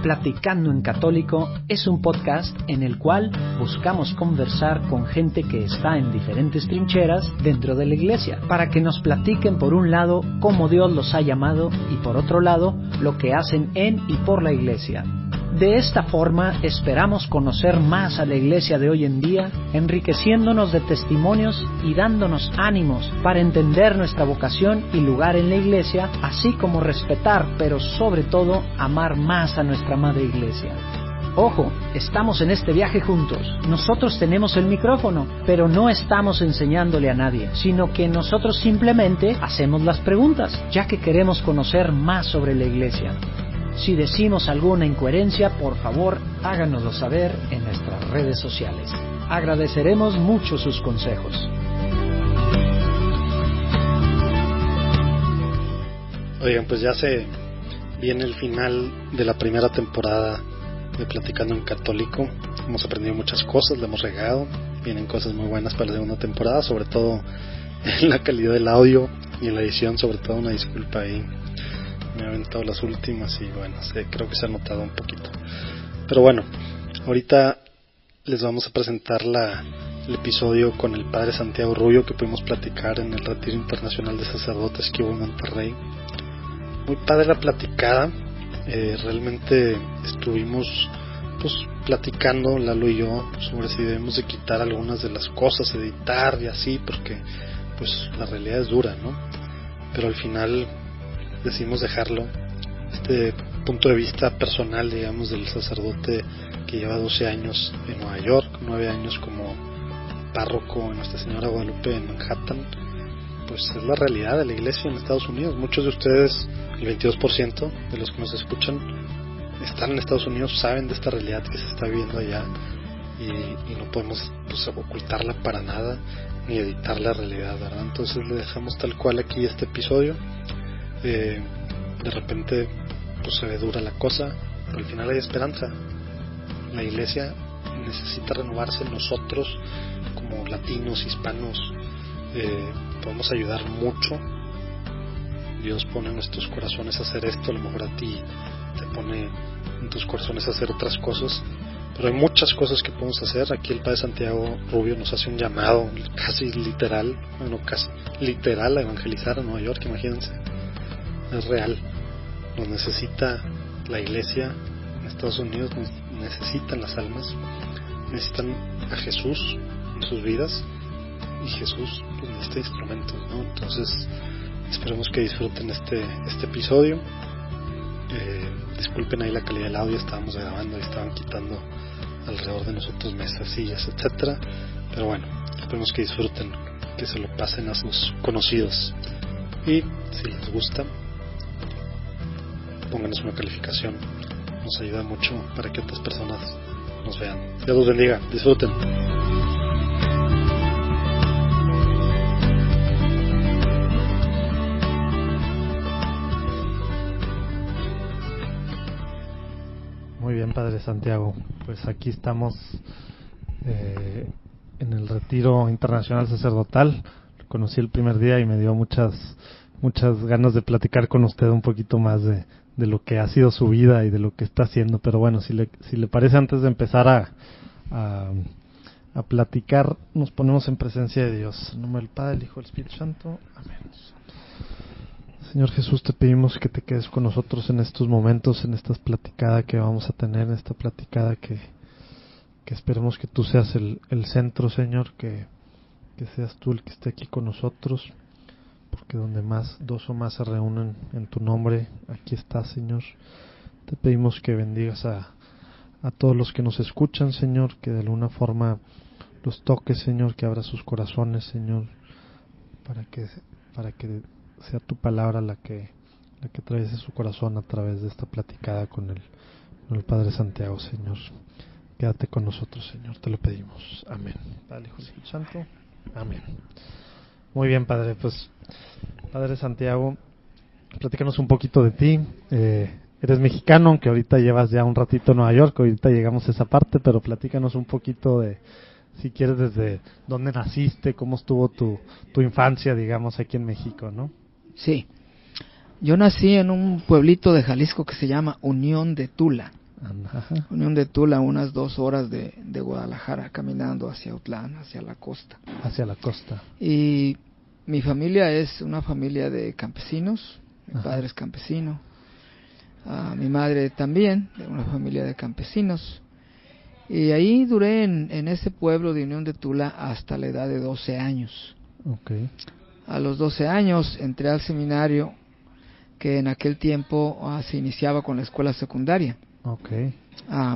Platicando en Católico es un podcast en el cual buscamos conversar con gente que está en diferentes trincheras dentro de la iglesia, para que nos platiquen por un lado cómo Dios los ha llamado y por otro lado lo que hacen en y por la iglesia. De esta forma esperamos conocer más a la iglesia de hoy en día, enriqueciéndonos de testimonios y dándonos ánimos para entender nuestra vocación y lugar en la iglesia, así como respetar, pero sobre todo amar más a nuestra madre iglesia. Ojo, estamos en este viaje juntos. Nosotros tenemos el micrófono, pero no estamos enseñándole a nadie, sino que nosotros simplemente hacemos las preguntas, ya que queremos conocer más sobre la iglesia. Si decimos alguna incoherencia, por favor, háganoslo saber en nuestras redes sociales. Agradeceremos mucho sus consejos. Oigan, pues ya se viene el final de la primera temporada de Platicando en Católico. Hemos aprendido muchas cosas, le hemos regado. Vienen cosas muy buenas para la segunda temporada, sobre todo en la calidad del audio y en la edición, sobre todo una disculpa ahí. Me he aventado las últimas y bueno, creo que se ha notado un poquito. Pero bueno, ahorita les vamos a presentar el episodio con el padre Santiago Rubio que pudimos platicar en el Retiro Internacional de Sacerdotes que hubo en Monterrey. Muy padre la platicada, realmente estuvimos pues platicando Lalo y yo sobre si debemos de quitar algunas de las cosas, editar y así, porque pues la realidad es dura, ¿no? Pero al final decidimos dejarlo. Este punto de vista personal, digamos, del sacerdote que lleva 12 años en Nueva York, 9 años como párroco en Nuestra Señora Guadalupe en Manhattan, pues es la realidad de la iglesia en Estados Unidos. Muchos de ustedes, el 22% de los que nos escuchan, están en Estados Unidos, saben de esta realidad que se está viviendo allá y no podemos pues ocultarla para nada ni editar la realidad, ¿verdad? Entonces le dejamos tal cual aquí este episodio. De repente pues se ve dura la cosa, pero al final hay esperanza. La iglesia necesita renovarse. Nosotros como latinos, hispanos, podemos ayudar mucho. Dios pone en nuestros corazones a hacer esto, a lo mejor a ti te pone en tus corazones a hacer otras cosas, pero hay muchas cosas que podemos hacer. Aquí el padre Santiago Rubio nos hace un llamado casi literal a evangelizar a Nueva York. Imagínense, es real. Nos necesita la iglesia en Estados Unidos, necesitan las almas, necesitan a Jesús en sus vidas, y Jesús pues necesita instrumentos, ¿no? Entonces esperemos que disfruten este episodio. Disculpen ahí la calidad del audio, estábamos grabando y estaban quitando alrededor de nosotros mesas, sillas, etcétera, pero bueno, esperemos que disfruten, que se lo pasen a sus conocidos, y si les gusta, pónganos una calificación, nos ayuda mucho para que otras personas nos vean. Dios los bendiga, disfruten. Muy bien, padre Santiago, pues aquí estamos en el Retiro Internacional Sacerdotal. Lo conocí el primer día y me dio muchas ganas de platicar con usted un poquito más de lo que ha sido su vida y de lo que está haciendo. Pero bueno, si le parece, antes de empezar a platicar, nos ponemos en presencia de Dios. En nombre del Padre, el Hijo y el Espíritu Santo. Amén. Señor Jesús, te pedimos que te quedes con nosotros en estos momentos, en esta platicada que vamos a tener, en esta platicada que esperemos que tú seas el centro, Señor, que seas tú el que esté aquí con nosotros, porque donde más dos o más se reúnen en tu nombre, aquí estás, Señor. Te pedimos que bendigas a todos los que nos escuchan, Señor, que de alguna forma los toques, Señor, que abra sus corazones, Señor, para que sea tu palabra la que atraviese su corazón a través de esta platicada con el Padre Santiago, Señor. Quédate con nosotros, Señor, te lo pedimos. Amén. Padre, Hijo y Espíritu Santo. Amén. Muy bien, Padre, pues Padre Santiago, platícanos un poquito de ti. Eres mexicano, aunque ahorita llevas ya un ratito en Nueva York, ahorita llegamos a esa parte, pero platícanos un poquito de, si quieres, desde dónde naciste, cómo estuvo tu infancia, digamos, aquí en México, ¿no? Sí, yo nací en un pueblito de Jalisco que se llama Unión de Tula. Ajá. Unión de Tula, unas 2 horas de Guadalajara, caminando hacia Autlán, hacia la costa. Hacia la costa. Y mi familia es una familia de campesinos, mi Ajá. padre es campesino, mi madre también, de una familia de campesinos. Y ahí duré en ese pueblo de Unión de Tula hasta la edad de 12 años. Okay. A los 12 años entré al seminario, que en aquel tiempo se iniciaba con la escuela secundaria. Okay.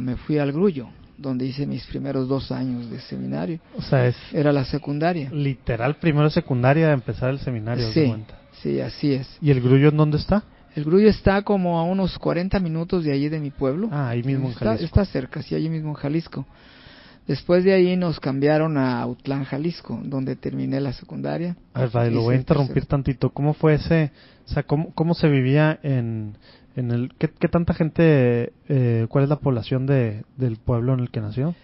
Me fui al Grullo, donde hice mis primeros 2 años de seminario. O sea, es Era la secundaria. literal primero de secundaria de empezar el seminario. Sí, ¿de cuenta? sí, así es. ¿Y el Grullo en dónde está? El Grullo está como a unos 40 minutos de allí de mi pueblo. Ahí mismo en Jalisco. Está cerca, sí, allí mismo en Jalisco. Después de ahí nos cambiaron a Autlán, Jalisco, donde terminé la secundaria. A ver, Fadi, lo Hice voy a el interrumpir tercero. tantito. ¿Cómo fue ese, o sea, cómo se vivía en el, qué tanta gente, cuál es la población del pueblo en el que nació?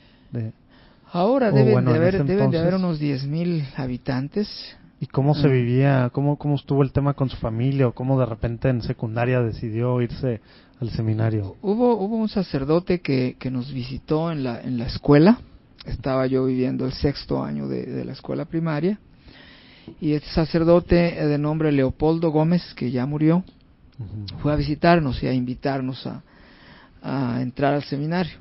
Ahora O deben, bueno, de en haber, ese deben de haber entonces. unos 10,000 habitantes. ¿Y cómo se Ah. vivía, cómo estuvo el tema con su familia o cómo de repente en secundaria decidió irse al seminario? Hubo un sacerdote que nos visitó en la escuela. Estaba yo viviendo el 6º año de la escuela primaria. Y este sacerdote de nombre Leopoldo Gómez, que ya murió, Ujú. fue a visitarnos y a invitarnos a entrar al seminario.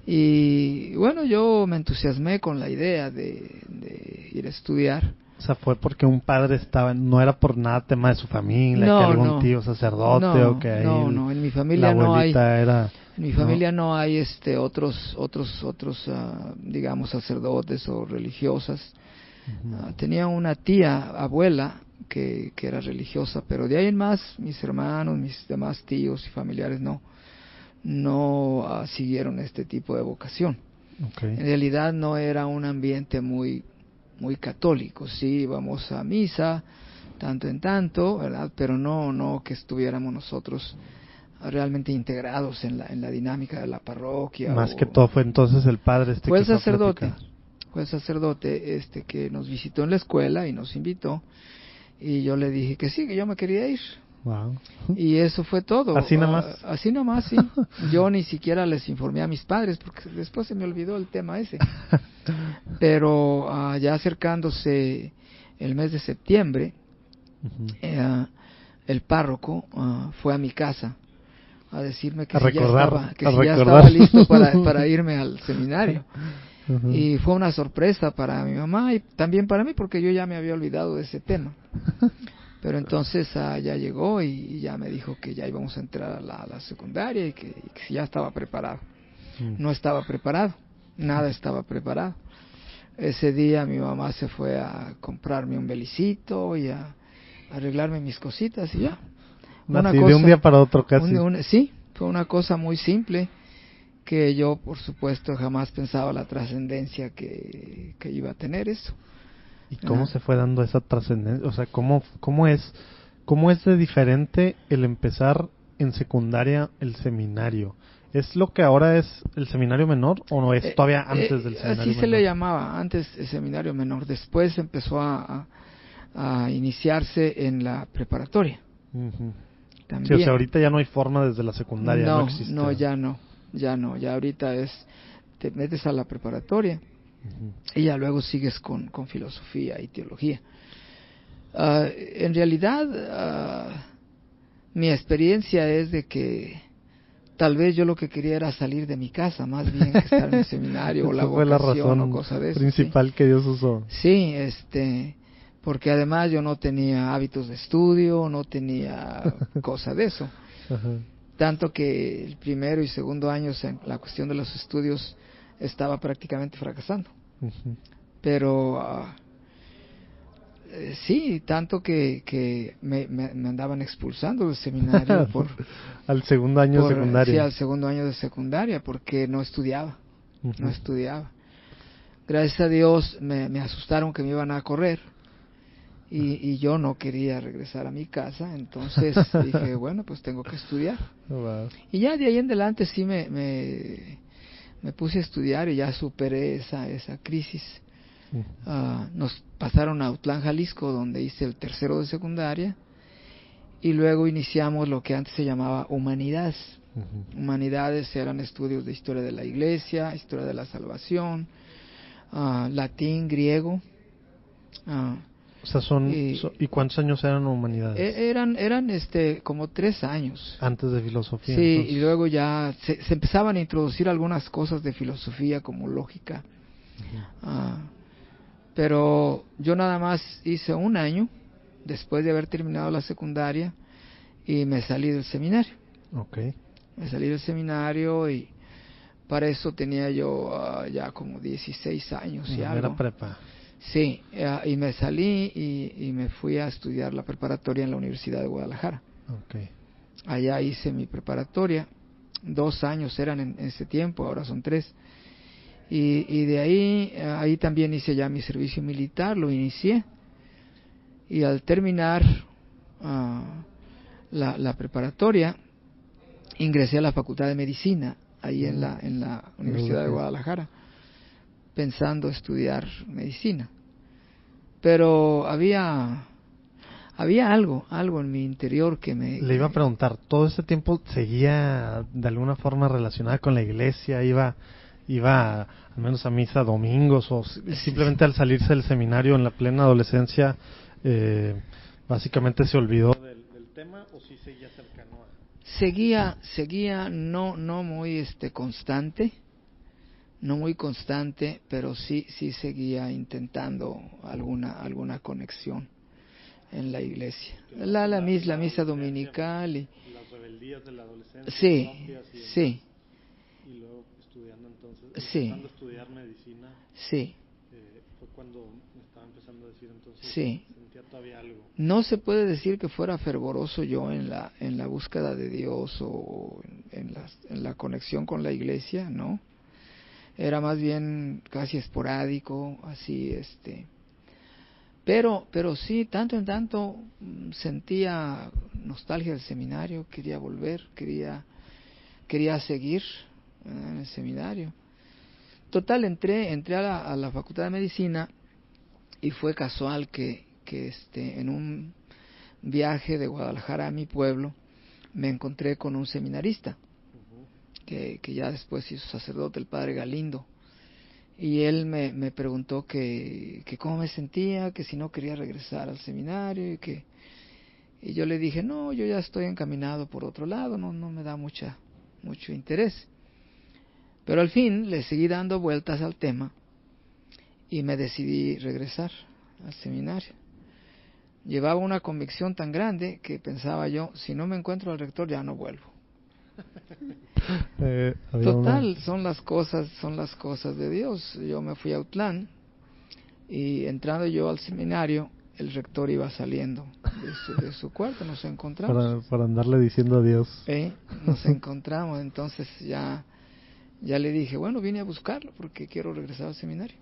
Y bueno, yo me entusiasmé con la idea de ir a estudiar. O sea, fue porque un padre no era por nada tema de su familia, No, que algún no. tío sacerdote No, o que ahí no, en mi la familia no hay. abuelita era... En mi familia no hay otros digamos, sacerdotes o religiosas. Ujú. Tenía una tía, abuela, que era religiosa, pero de ahí en más, mis hermanos, mis demás tíos y familiares no siguieron este tipo de vocación. Okay. En realidad no era un ambiente muy católico. Sí, íbamos a misa, tanto en tanto, ¿verdad? Pero no que estuviéramos nosotros realmente integrados en la dinámica de la parroquia. Más que todo fue entonces el padre fue el que fue a sacerdote, platicar. que nos visitó en la escuela y nos invitó, y yo le dije que sí, que yo me quería ir. Wow. Y eso fue todo. ¿Así nomás? Así nomás, sí. Yo ni siquiera les informé a mis padres porque después se me olvidó el tema ese. Pero ya acercándose el mes de septiembre, Ujú. el párroco fue a mi casa a decirme que A recordar, ya estaba listo para irme al seminario. Ujú. Y fue una sorpresa para mi mamá y también para mí, porque yo ya me había olvidado de ese tema. Pero entonces ya llegó y ya me dijo que ya íbamos a entrar a la secundaria y que ya estaba preparado. No estaba preparado, nada estaba preparado. Ese día mi mamá se fue a comprarme un belicito y a arreglarme mis cositas y ya. Así de un día para otro casi. Sí, fue una cosa muy simple, que yo por supuesto jamás pensaba la trascendencia que iba a tener eso. ¿Y cómo se fue dando esa trascendencia? O sea, ¿cómo es de diferente el empezar en secundaria el seminario? ¿Es lo que ahora es el seminario menor o no es todavía antes del seminario así menor? se le llamaba antes el seminario menor. Después empezó a iniciarse en la preparatoria. Ujú. También. Sí, o sea, ahorita ya no hay forma desde la secundaria, no existe. Ya ahorita te metes a la preparatoria. Ujú. Y ya luego sigues con filosofía y teología. En realidad, mi experiencia es de que tal vez yo lo que quería era salir de mi casa, más bien que estar en el seminario o la Esa fue la vocación razón o cosa de eso. principal que Dios usó. Sí, porque además yo no tenía hábitos de estudio, no tenía cosa de eso. Ajá. Tanto que el primero y segundo años en la cuestión de los estudios estaba prácticamente fracasando. Ujú. Pero sí, tanto que me andaban expulsando del seminario al segundo año de secundaria. Sí, al segundo año de secundaria, porque no estudiaba. Ujú. No estudiaba. Gracias a Dios me asustaron que me iban a correr y yo no quería regresar a mi casa, entonces dije, bueno, pues tengo que estudiar. Wow. Y ya de ahí en adelante sí me puse a estudiar y ya superé esa crisis. Ujú. Nos pasaron a Autlán, Jalisco, donde hice el tercero de secundaria, y luego iniciamos lo que antes se llamaba Humanidades. Humanidades eran estudios de historia de la iglesia, historia de la salvación, latín, griego. O sea, ¿y cuántos años eran humanidades? Eran como 3 años. Antes de filosofía. Sí, entonces. y luego ya se empezaban a introducir algunas cosas de filosofía como lógica. Pero yo nada más hice 1 año después de haber terminado la secundaria y me salí del seminario. Okay. Me salí del seminario y para eso tenía yo ya como 16 años y algo. Era prepa. Sí, y me salí y me fui a estudiar la preparatoria en la Universidad de Guadalajara. Okay. Allá hice mi preparatoria, 2 años eran en ese tiempo, ahora son 3. Y de ahí también hice ya mi servicio militar, lo inicié. Y al terminar la preparatoria, ingresé a la Facultad de Medicina, ahí en la Universidad de Guadalajara, pensando estudiar medicina. Pero había algo en mi interior que me... Le iba a preguntar, ¿todo ese tiempo seguía de alguna forma relacionada con la iglesia? ¿Iba al menos a misa domingos o simplemente al salirse del seminario en la plena adolescencia básicamente se olvidó del tema o sí seguía cercano a... Seguía no muy constante, no muy constante, pero sí seguía intentando alguna conexión en la iglesia, la misa dominical y las rebeldías de la adolescencia. Sí. Y luego estudiando entonces, empezando a estudiar medicina. Sí. Fue cuando me estaba empezando a decir entonces. Sí. Sentía todavía algo. No se puede decir que fuera fervoroso yo en la búsqueda de Dios o en la conexión con la iglesia, ¿no? Era más bien casi esporádico, así pero sí, tanto en tanto sentía nostalgia del seminario, quería volver, quería seguir en el seminario. Total, entré a la Facultad de Medicina y fue casual que en un viaje de Guadalajara a mi pueblo me encontré con un seminarista que ya después hizo sacerdote, el padre Galindo, y él me preguntó que cómo me sentía, que si no quería regresar al seminario y yo le dije no, yo ya estoy encaminado por otro lado, no me da mucho interés. Pero al fin le seguí dando vueltas al tema y me decidí regresar al seminario. Llevaba una convicción tan grande que pensaba yo, si no me encuentro al rector ya no vuelvo. Total, son las cosas de Dios. Yo me fui a Autlán y entrando yo al seminario, el rector iba saliendo de su cuarto, nos encontramos. Para andarle diciendo adiós. Nos encontramos, entonces ya le dije, bueno, vine a buscarlo porque quiero regresar al seminario.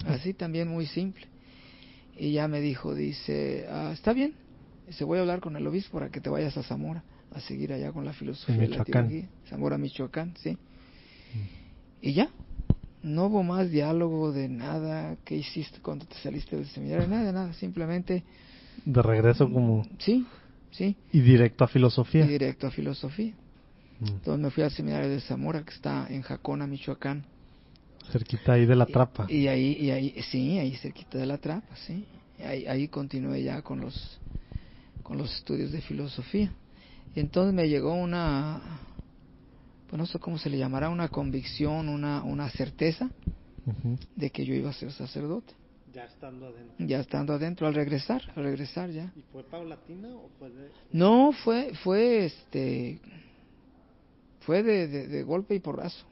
Así también muy simple. Y ya me dijo, dice, está bien, dice, voy a hablar con el obispo para que te vayas a Zamora a seguir allá con la filosofía y la teología. Zamora, Michoacán, sí. Y ya, no hubo más diálogo de nada. ¿Qué hiciste cuando te saliste del seminario? Nada, simplemente... De regreso como... Sí. Y directo a filosofía. Entonces me fui al seminario de Zamora, que está en Jacona, Michoacán. Cerquita ahí de la Trapa. Y ahí cerquita de la Trapa, sí. Ahí continué ya con los estudios de filosofía. Y entonces me llegó pues no sé cómo se le llamará, una convicción, una certeza de que yo iba a ser sacerdote. Ya estando adentro, al regresar ya. ¿Y fue paulatina o fue de...? No, fue de golpe y porrazo.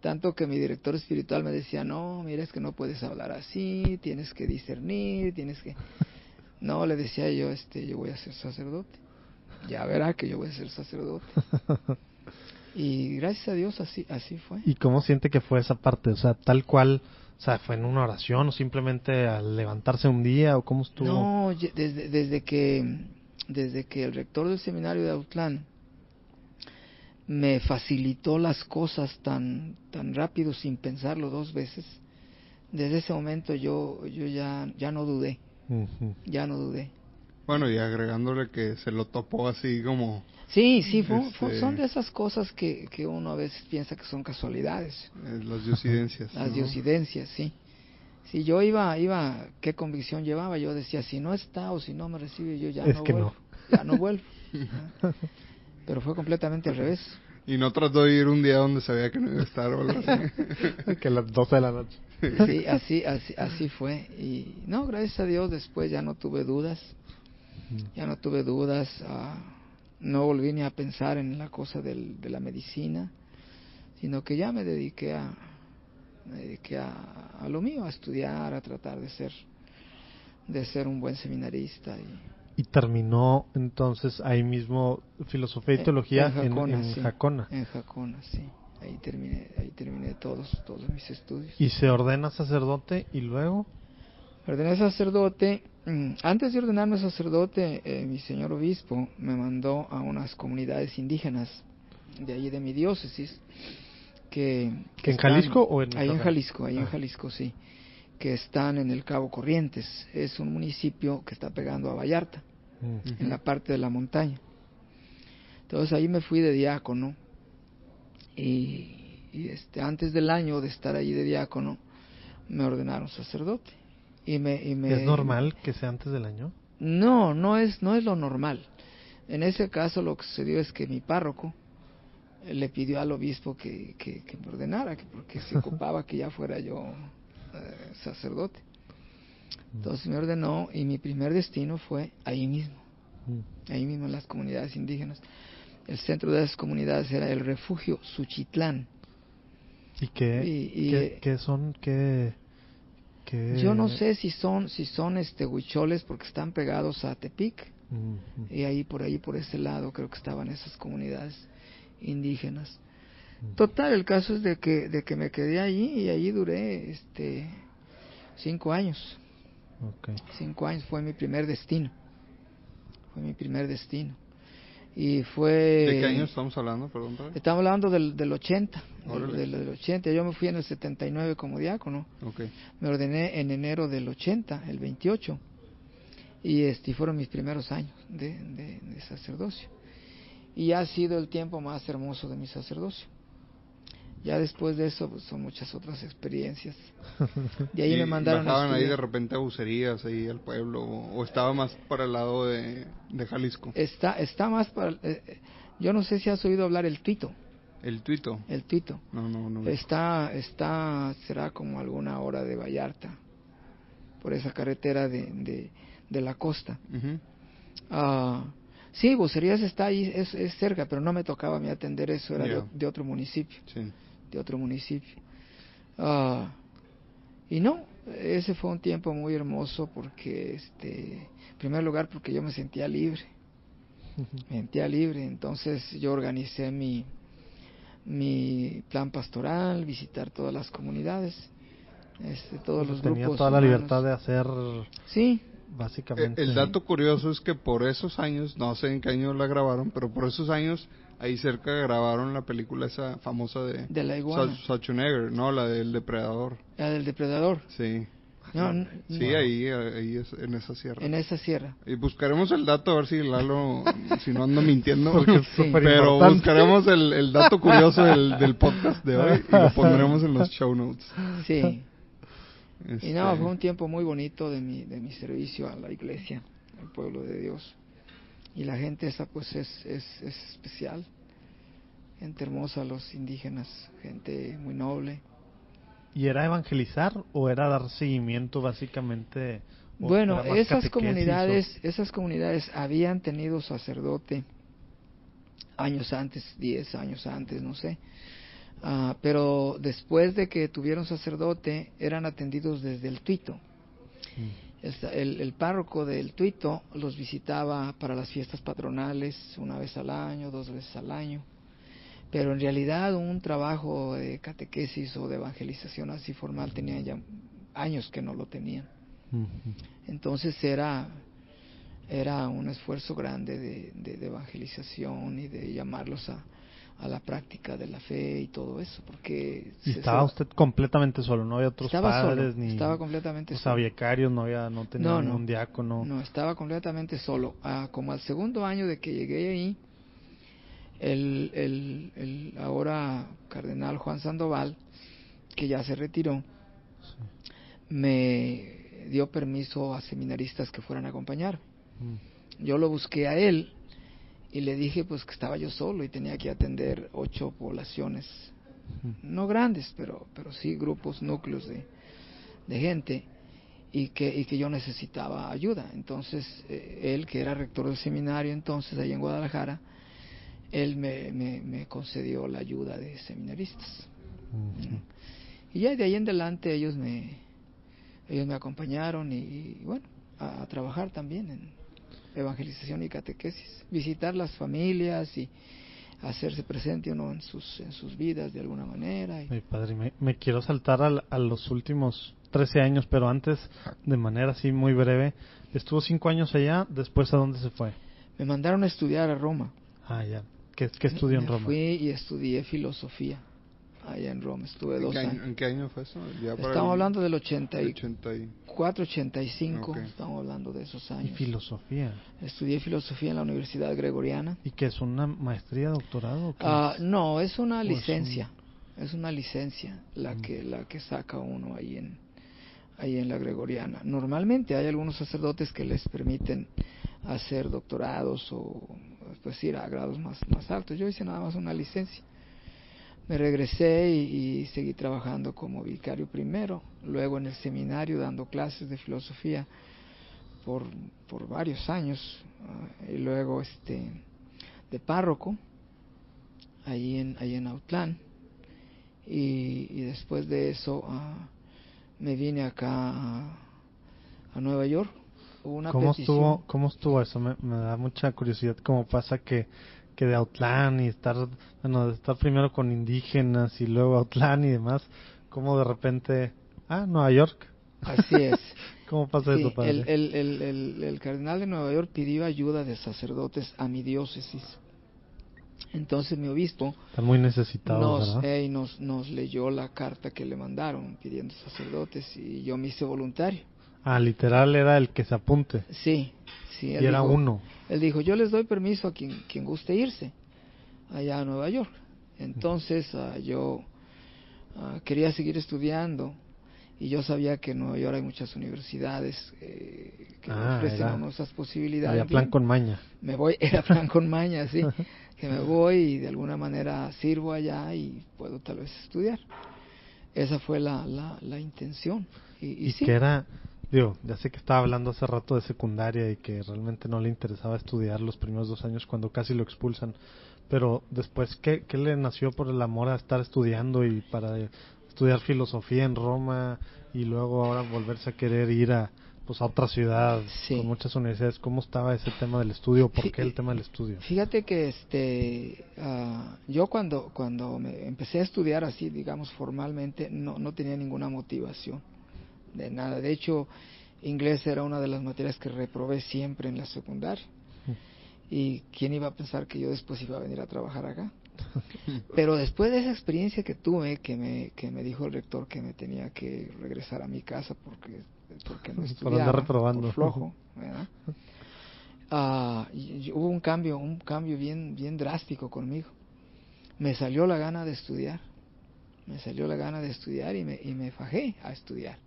Tanto que mi director espiritual me decía, no, mira, es que no puedes hablar así, tienes que discernir, No, le decía yo, yo voy a ser sacerdote. Ya verá que yo voy a ser sacerdote. Y gracias a Dios así fue. ¿Y cómo siente que fue esa parte? O sea, tal cual, o sea, ¿fue en una oración o simplemente al levantarse un día o cómo estuvo? No, desde que el rector del seminario de Autlán me facilitó las cosas tan rápido sin pensarlo 2 veces, desde ese momento yo ya no dudé. Ya no dudé. Bueno, y agregándole que se lo topó así como... Sí, son de esas cosas que uno a veces piensa que son casualidades. Las diosidencias. Las ¿no? diosidencias, sí. Si yo iba, ¿qué convicción llevaba? Yo decía, si no está o si no me recibe, yo ya no vuelvo. Ya no vuelvo. Pero fue completamente al revés. Y no trató de ir un día donde sabía que no iba a estar o algo así. Que a las 12 de la noche. Sí, así fue. Y no, gracias a Dios, después ya no tuve dudas. No volví ni a pensar en la cosa de la medicina, sino que ya me dediqué a lo mío, a estudiar, a tratar de ser un buen seminarista. Y terminó entonces ahí mismo filosofía y teología en Jacona. En Jacona, sí. Ahí terminé todos mis estudios. ¿Y se ordena sacerdote y luego? Ordené sacerdote. Antes de ordenarme sacerdote, mi señor obispo me mandó a unas comunidades indígenas de ahí de mi diócesis. ¿En Jalisco o en Ahí en Jalisco, sí. Que están en el Cabo Corrientes. Es un municipio que está pegando a Vallarta, en la parte de la montaña. Entonces ahí me fui de diácono. Y antes del año de estar ahí de diácono, me ordenaron sacerdote. ¿Es normal que sea antes del año? No es lo normal. En ese caso lo que sucedió es que mi párroco le pidió al obispo que me ordenara, porque se ocupaba que ya fuera yo sacerdote. Entonces me ordenó y mi primer destino fue ahí mismo en las comunidades indígenas. El centro de esas comunidades era el refugio Suchitlán. ¿Y qué son? Yo no sé si son huicholes, porque están pegados a Tepic. Y ahí por ese lado creo que estaban esas comunidades indígenas. Total, el caso es de que me quedé allí y allí duré 5 años. 5 años fue mi primer destino. Y fue... ¿De qué año estamos hablando? Perdón, padre. Estamos hablando del 80. Del 80. Yo me fui en el 79 como diácono. Okay. Me ordené en enero del 80, el 28. Y fueron mis primeros años de sacerdocio. Y ha sido el tiempo más hermoso de mi sacerdocio. Ya después de eso, pues, son muchas otras experiencias. De ahí me mandaron a ¿Bajaban ahí de repente a bucerías ahí al pueblo? ¿O estaba más para el lado de Jalisco? Está más para... yo no sé si has oído hablar el Tuito. ¿El Tuito? El Tuito. No. Será como alguna hora de Vallarta, por esa carretera de la costa. Sí, bucerías está ahí, es cerca, pero no me tocaba a mí atender eso, era de otro municipio. Sí. De otro municipio. Y no, ese fue un tiempo muy hermoso porque, en primer lugar, porque yo me sentía libre. Entonces yo organicé mi plan pastoral, visitar todas las comunidades, todos los grupos. Tenía toda la libertad de hacer. Sí. Básicamente. El dato curioso es que por esos años, no sé en qué año la grabaron, pero por esos años ahí cerca grabaron la película esa famosa de la iguana. Schwarzenegger, no, la del Depredador. La del Depredador. Sí. Sí, ahí es, en esa sierra. En esa sierra. Y buscaremos el dato a ver si Lalo, si no ando mintiendo, sí. Pero buscaremos el dato curioso del podcast de hoy y lo pondremos en los show notes. Sí. Y no, fue un tiempo muy bonito de mi servicio a la iglesia, al pueblo de Dios. Y la gente esa pues es especial, gente hermosa, los indígenas, gente muy noble. ¿Y era evangelizar o era dar seguimiento básicamente? Bueno, esas comunidades habían tenido sacerdote años antes, 10 años antes, no sé. Pero después de que tuvieron sacerdote, eran atendidos desde el Tuito. El párroco del Tuito los visitaba para las fiestas patronales, una vez al año, 2 veces al año. Pero en realidad un trabajo de catequesis o de evangelización así formal tenían ya años que no lo tenían. Entonces era un esfuerzo grande de evangelización y de llamarlos a a la práctica de la fe y todo eso, porque ¿Y estaba usted completamente solo? ¿No había otros estaba padres? solo, Ni, estaba completamente o sea, solo. becarios, no tenía No, ningún diácono. no, estaba completamente solo. Como al segundo año de que llegué ahí, el ahora cardenal Juan Sandoval, que ya se retiró, me dio permiso a seminaristas que fueran a acompañar. Yo lo busqué a él y le dije pues que estaba yo solo y tenía que atender 8 poblaciones, no grandes, pero sí grupos, núcleos de gente, y que yo necesitaba ayuda. Entonces él, que era rector del seminario entonces ahí en Guadalajara, él me concedió la ayuda de seminaristas. Y ya de ahí en adelante ellos me acompañaron y bueno, a trabajar también en evangelización y catequesis, visitar las familias y hacerse presente uno en sus vidas de alguna manera. Mi padre, me quiero saltar a los últimos 13 años, pero antes, de manera así muy breve, estuvo 5 años allá. ¿Después a dónde se fue? Me mandaron a estudiar a Roma. Ya. ¿Qué estudió en Roma? Fui y estudié filosofía allá en Roma. Estuve 2 años. ¿En qué año fue eso? Estamos hablando del 84, 85. Okay. Estamos hablando de esos años. ¿Y filosofía? Estudié filosofía en la Universidad Gregoriana. ¿Y qué es, una maestría, doctorado? No, es una licencia. Es una licencia la que saca uno ahí en la Gregoriana. Normalmente hay algunos sacerdotes que les permiten hacer doctorados o pues ir a grados más altos. Yo hice nada más una licencia. Me regresé y seguí trabajando como vicario primero, luego en el seminario dando clases de filosofía por varios años, y luego de párroco ahí en Autlán, y después de eso me vine acá a Nueva York. Hubo una petición. ¿Cómo estuvo eso? Me da mucha curiosidad cómo pasa que de Autlán y de estar primero con indígenas y luego Autlán y demás, cómo de repente, Nueva York. Así es. ¿Cómo pasa eso, padre? El cardenal de Nueva York pidió ayuda de sacerdotes a mi diócesis. Entonces mi obispo están muy necesitados, nos leyó la carta que le mandaron pidiendo sacerdotes y yo me hice voluntario. Literal era el que se apunte. Sí. Y era uno. Él dijo, yo les doy permiso a quien guste irse allá a Nueva York. Entonces yo quería seguir estudiando y yo sabía que en Nueva York hay muchas universidades que ofrecen a uno esas posibilidades. Había plan con maña. Era plan con maña, sí. Que me voy y de alguna manera sirvo allá y puedo tal vez estudiar. Esa fue la intención. Y sí. Que era... ya sé que estaba hablando hace rato de secundaria y que realmente no le interesaba estudiar los primeros 2 años cuando casi lo expulsan, pero después, ¿qué le nació por el amor a estar estudiando y para estudiar filosofía en Roma y luego ahora volverse a querer ir a otra ciudad con muchas universidades? ¿Cómo estaba ese tema del estudio? ¿Por qué el tema del estudio? Fíjate que yo cuando me empecé a estudiar así, digamos formalmente, no tenía ninguna motivación de nada. De hecho, inglés era una de las materias que reprobé siempre en la secundaria. ¿Y quién iba a pensar que yo después iba a venir a trabajar acá? Pero después de esa experiencia que tuve, que me dijo el rector que me tenía que regresar a mi casa porque no estudiaba, por flojo, ¿verdad? Hubo un cambio bien drástico conmigo. Me salió la gana de estudiar. Y me fajé a estudiar.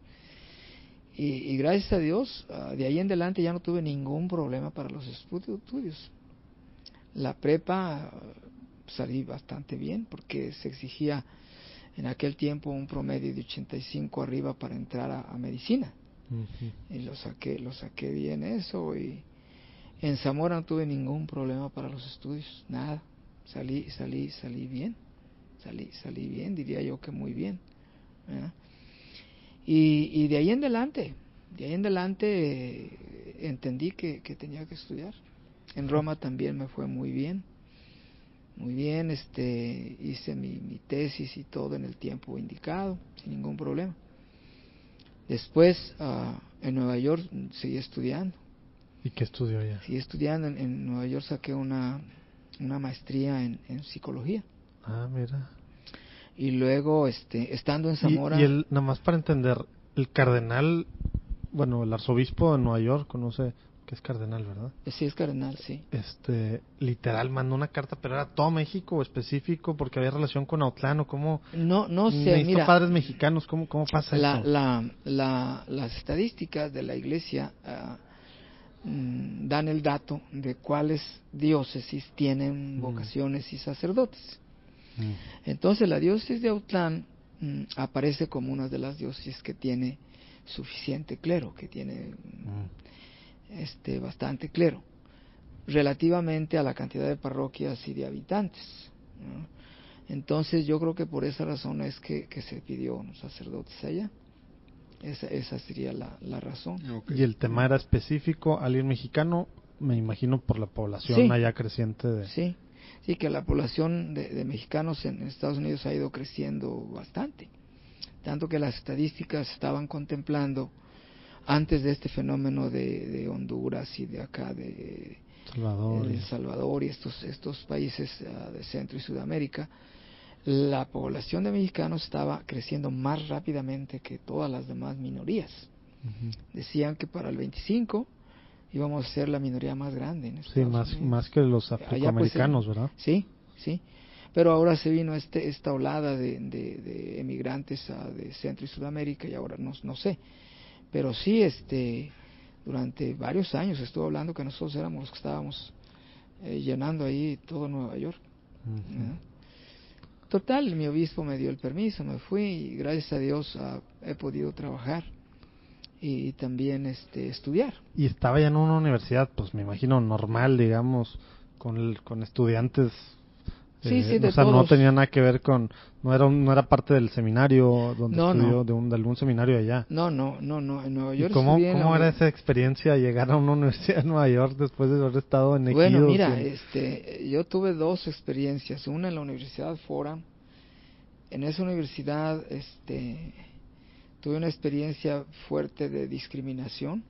Y gracias a Dios, de ahí en adelante ya no tuve ningún problema para los estudios. La prepa salí bastante bien porque se exigía en aquel tiempo un promedio de 85 arriba para entrar a medicina. Y lo saqué bien eso, y en Zamora no tuve ningún problema para los estudios, nada. Salí bien. Salí bien, diría yo que muy bien, ¿verdad? Y de ahí en adelante entendí que tenía que estudiar. En Roma también me fue muy bien, hice mi tesis y todo en el tiempo indicado, sin ningún problema. Después en Nueva York seguí estudiando. ¿Y qué estudió allá? Seguí estudiando, en Nueva York saqué una maestría en psicología. Ah, mira. Y luego, estando en Zamora... Y el, nada más para entender, el cardenal, bueno, el arzobispo de Nueva York, conoce que es cardenal, ¿verdad? Sí, es cardenal, sí. Literal, mandó una carta, pero era todo México específico, porque había relación con Autlán, o cómo... No sé, Necesito mira... padres mexicanos, ¿cómo pasa eso? Las estadísticas de la Iglesia dan el dato de cuáles diócesis tienen vocaciones y sacerdotes. Entonces la diócesis de Autlán aparece como una de las diócesis que tiene suficiente clero, que tiene bastante clero, relativamente a la cantidad de parroquias y de habitantes, ¿no? Entonces yo creo que por esa razón es que se pidió unos sacerdotes allá. Esa sería la razón. Okay. Y el tema era específico, alguien mexicano, me imagino por la población allá creciente de... Sí, que la población de mexicanos en Estados Unidos ha ido creciendo bastante, tanto que las estadísticas estaban contemplando, antes de este fenómeno de Honduras y de acá de El Salvador y estos países de Centro y Sudamérica, la población de mexicanos estaba creciendo más rápidamente que todas las demás minorías. Decían que para el 25 íbamos a ser la minoría más grande en Estados Unidos. Más que los afroamericanos, ¿verdad? Sí. Pero ahora se vino esta olada de emigrantes de Centro y Sudamérica, y ahora no sé. Pero sí, durante varios años estuve hablando que nosotros éramos los que estábamos llenando ahí todo Nueva York. Total, mi obispo me dio el permiso, me fui y gracias a Dios he podido trabajar y también estudiar. Y estaba ya en una universidad, pues me imagino normal, digamos, con estudiantes. Sí, o sea, todos. No tenía nada que ver con, no era parte del seminario donde estudió, de algún seminario allá. No, en Nueva York. ¿Y cómo era esa experiencia llegar a una universidad en Nueva York después de haber estado en Ejido? Bueno, mira, yo tuve dos experiencias, una en la Universidad Fordham. En esa universidad, tuve una experiencia fuerte de discriminación,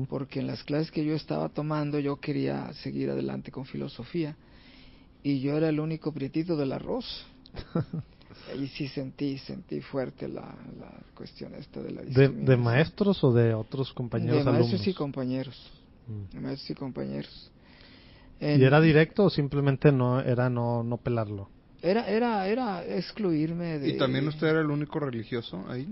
porque en las clases que yo estaba tomando yo quería seguir adelante con filosofía y yo era el único prietito del arroz. Ahí sí sentí fuerte la cuestión esta de la discriminación. ¿De maestros o de otros compañeros alumnos? De maestros y compañeros. De maestros y compañeros. ¿Y era directo o simplemente no pelarlo? Era excluirme de... ¿Y también usted era el único religioso ahí?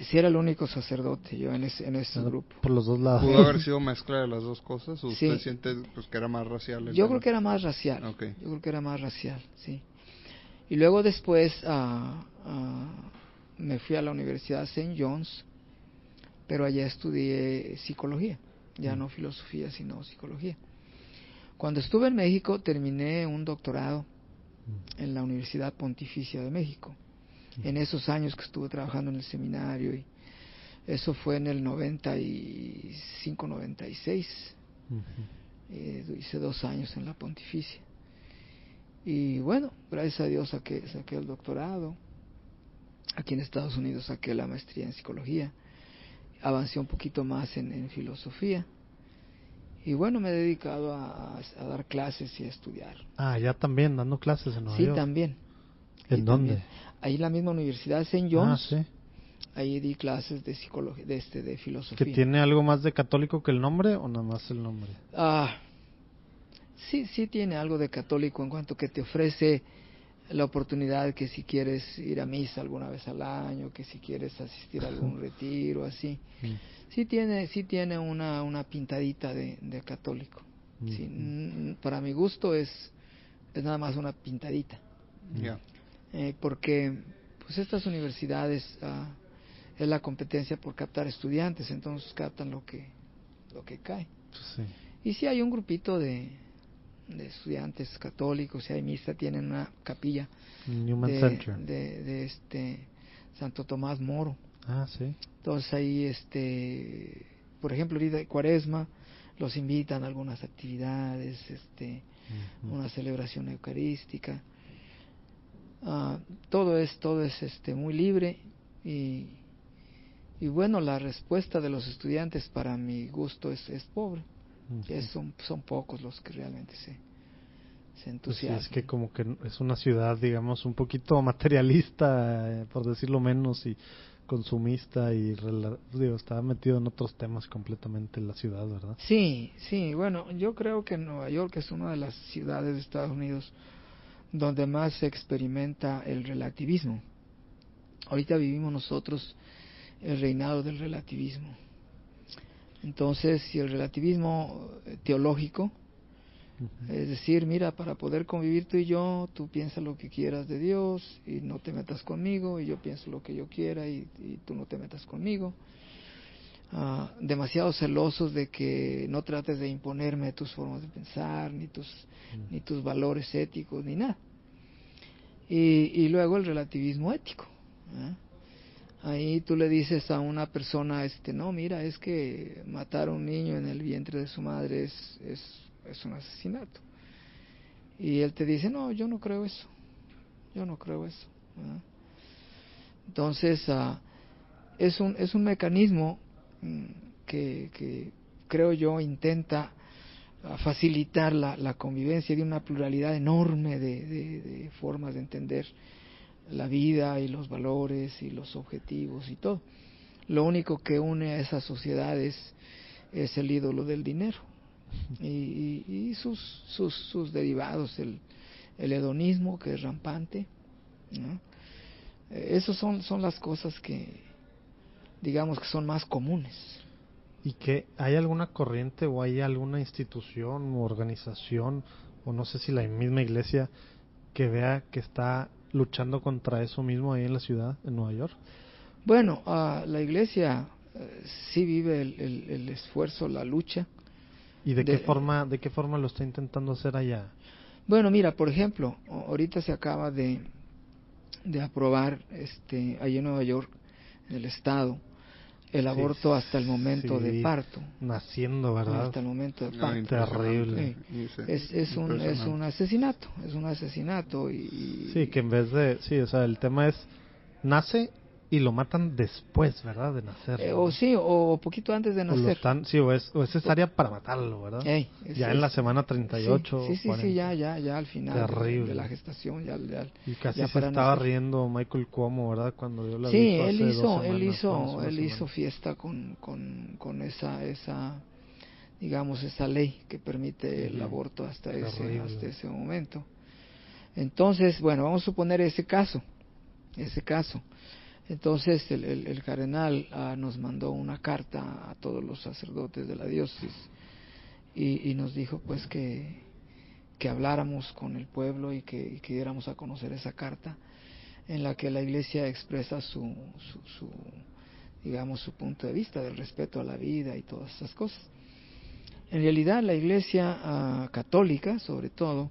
Sí, era el único sacerdote yo en ese grupo. Por los dos lados. ¿Pudo haber sido mezcla de las dos cosas? ¿O usted siente pues, que era más racial? Yo creo que era más racial. Okay. Yo creo que era más racial, sí. Y luego después me fui a la Universidad St. John's, pero allá estudié psicología, ya no filosofía, sino psicología. Cuando estuve en México terminé un doctorado en la Universidad Pontificia de México. En esos años que estuve trabajando en el seminario, y eso fue en el 95-96. Hice 2 años en la Pontificia. Y bueno, gracias a Dios saqué el doctorado. Aquí en Estados Unidos saqué la maestría en psicología. Avancé un poquito más en filosofía. Y bueno, me he dedicado a dar clases y a estudiar. Ya también, dando clases en Nueva York. Sí, también. ¿En dónde? Ahí en la misma universidad, St. John's. Sí. Ahí di clases de psicología, de filosofía. ¿Que tiene algo más de católico que el nombre o nada más el nombre? Sí tiene algo de católico en cuanto que te ofrece la oportunidad que si quieres ir a misa alguna vez al año, que si quieres asistir a algún retiro, así. Sí tiene una pintadita de católico. Sí, para mi gusto es nada más una pintadita. Porque pues estas universidades es la competencia por captar estudiantes, entonces captan lo que cae. Sí. Y si hay un grupito de estudiantes católicos, si hay misa, tienen una capilla de Santo Tomás Moro. Sí. Entonces ahí por ejemplo ahorita de Cuaresma los invitan a algunas actividades, una celebración eucarística. Todo es muy libre y bueno, la respuesta de los estudiantes para mi gusto es pobre. Son pocos los que realmente se entusiasmen. Pues sí, es que como que es una ciudad, digamos, un poquito materialista, por decirlo menos, y consumista, y digo, estaba metido en otros temas completamente en la ciudad, ¿verdad? Sí, sí, bueno, yo creo que Nueva York es una de las ciudades de Estados Unidos donde más se experimenta el relativismo. Ahorita vivimos nosotros el reinado del relativismo. Entonces, si el relativismo teológico, es decir, mira, para poder convivir tú y yo, tú piensas lo que quieras de Dios y no te metas conmigo, y yo pienso lo que yo quiera y tú no te metas conmigo. Demasiado celosos de que no trates de imponerme tus formas de pensar, ni tus valores éticos, ni nada. Y luego el relativismo ético. Ahí tú le dices a una persona, no, mira, es que matar a un niño en el vientre de su madre es un asesinato. Y él te dice, no, yo no creo eso. Entonces, es un mecanismo que creo yo intenta facilitar la convivencia de una pluralidad enorme de formas de entender la vida y los valores y los objetivos y todo. Lo único que une a esas sociedades es el ídolo del dinero y sus derivados, el hedonismo, que es rampante, ¿no? Esas son las cosas que, digamos, que son más comunes. ¿Y que hay alguna corriente o hay alguna institución o organización, o no sé si la misma iglesia, que vea que está luchando contra eso mismo ahí en la ciudad, en Nueva York? Bueno, la iglesia sí vive el esfuerzo, la lucha. ¿Y de qué forma lo está intentando hacer allá? Bueno, mira, por ejemplo, ahorita se acaba de aprobar allí en Nueva York, en el estado, el aborto hasta el momento de parto. Naciendo, ¿verdad? Hasta el momento de parto. Terrible. Es un asesinato, y sí, que en vez de, sí, o sea, el tema es, nace y lo matan después, ¿verdad? De nacer. O poquito antes de nacer. O es cesárea para matarlo, ¿verdad? Ya en la semana 38. Sí, ya al final de la gestación. Y casi se estaba riendo Michael Cuomo, ¿verdad? Cuando dio la él hizo fiesta con esa digamos, esa ley que permite el aborto hasta ese momento. Entonces, bueno, vamos a suponer ese caso. Entonces el cardenal nos mandó una carta a todos los sacerdotes de la diócesis y nos dijo pues que habláramos con el pueblo y que diéramos a conocer esa carta en la que la iglesia expresa su digamos, su punto de vista del respeto a la vida y todas esas cosas. En realidad la iglesia católica, sobre todo,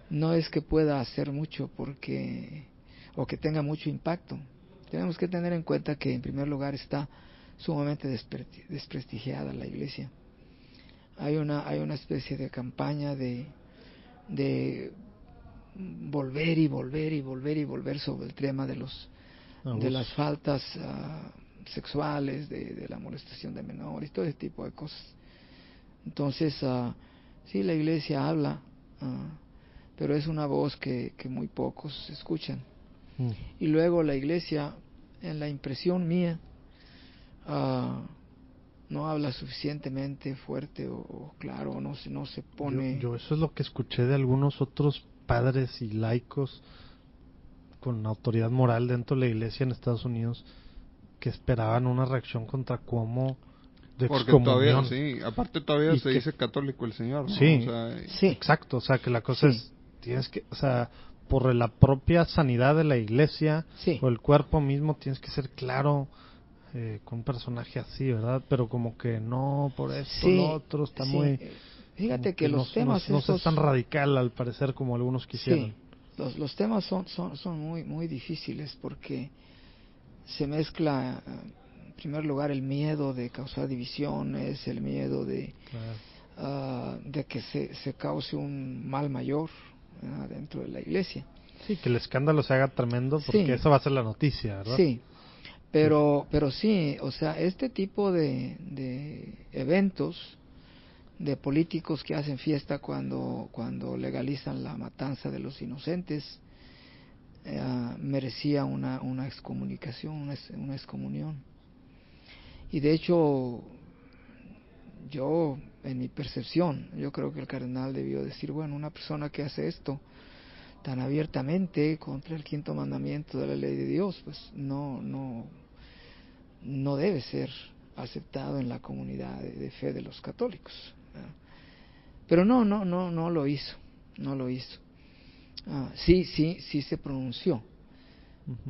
no es que pueda hacer mucho o que tenga mucho impacto. Tenemos que tener en cuenta que en primer lugar está sumamente desprestigiada la iglesia. Hay una especie de campaña de volver sobre el tema de las faltas sexuales, de la molestación de menores, todo ese tipo de cosas. Entonces, sí, la iglesia habla, pero es una voz que muy pocos escuchan. Y luego la iglesia, en la impresión mía, no habla suficientemente fuerte o claro, no se pone. Yo eso es lo que escuché de algunos otros padres y laicos con autoridad moral dentro de la iglesia en Estados Unidos, que esperaban una reacción contra Cuomo de excomunión. Porque aparte todavía se dice católico el señor, ¿no? Sí, exacto, o sea, que la cosa es, tienes que, o sea, por la propia sanidad de la iglesia o el cuerpo mismo, tienes que ser claro con un personaje así, ¿verdad? Pero como que no, por esto, lo otro, está muy... Fíjate que los temas no es tan radical al parecer como algunos quisieran. Los temas son muy, muy difíciles porque se mezcla, en primer lugar, el miedo de causar divisiones, el miedo de que se cause un mal mayor dentro de la iglesia. Sí, que el escándalo se haga tremendo porque eso va a ser la noticia, ¿verdad? Sí, pero sí, o sea, este tipo de eventos políticos que hacen fiesta cuando legalizan la matanza de los inocentes, merecía una excomunicación, una excomunión. Y de hecho, yo, en mi percepción, yo creo que el cardenal debió decir, bueno, una persona que hace esto tan abiertamente contra el quinto mandamiento de la ley de Dios, pues no debe ser aceptado en la comunidad de fe de los católicos, ¿verdad? Pero no lo hizo. Sí se pronunció,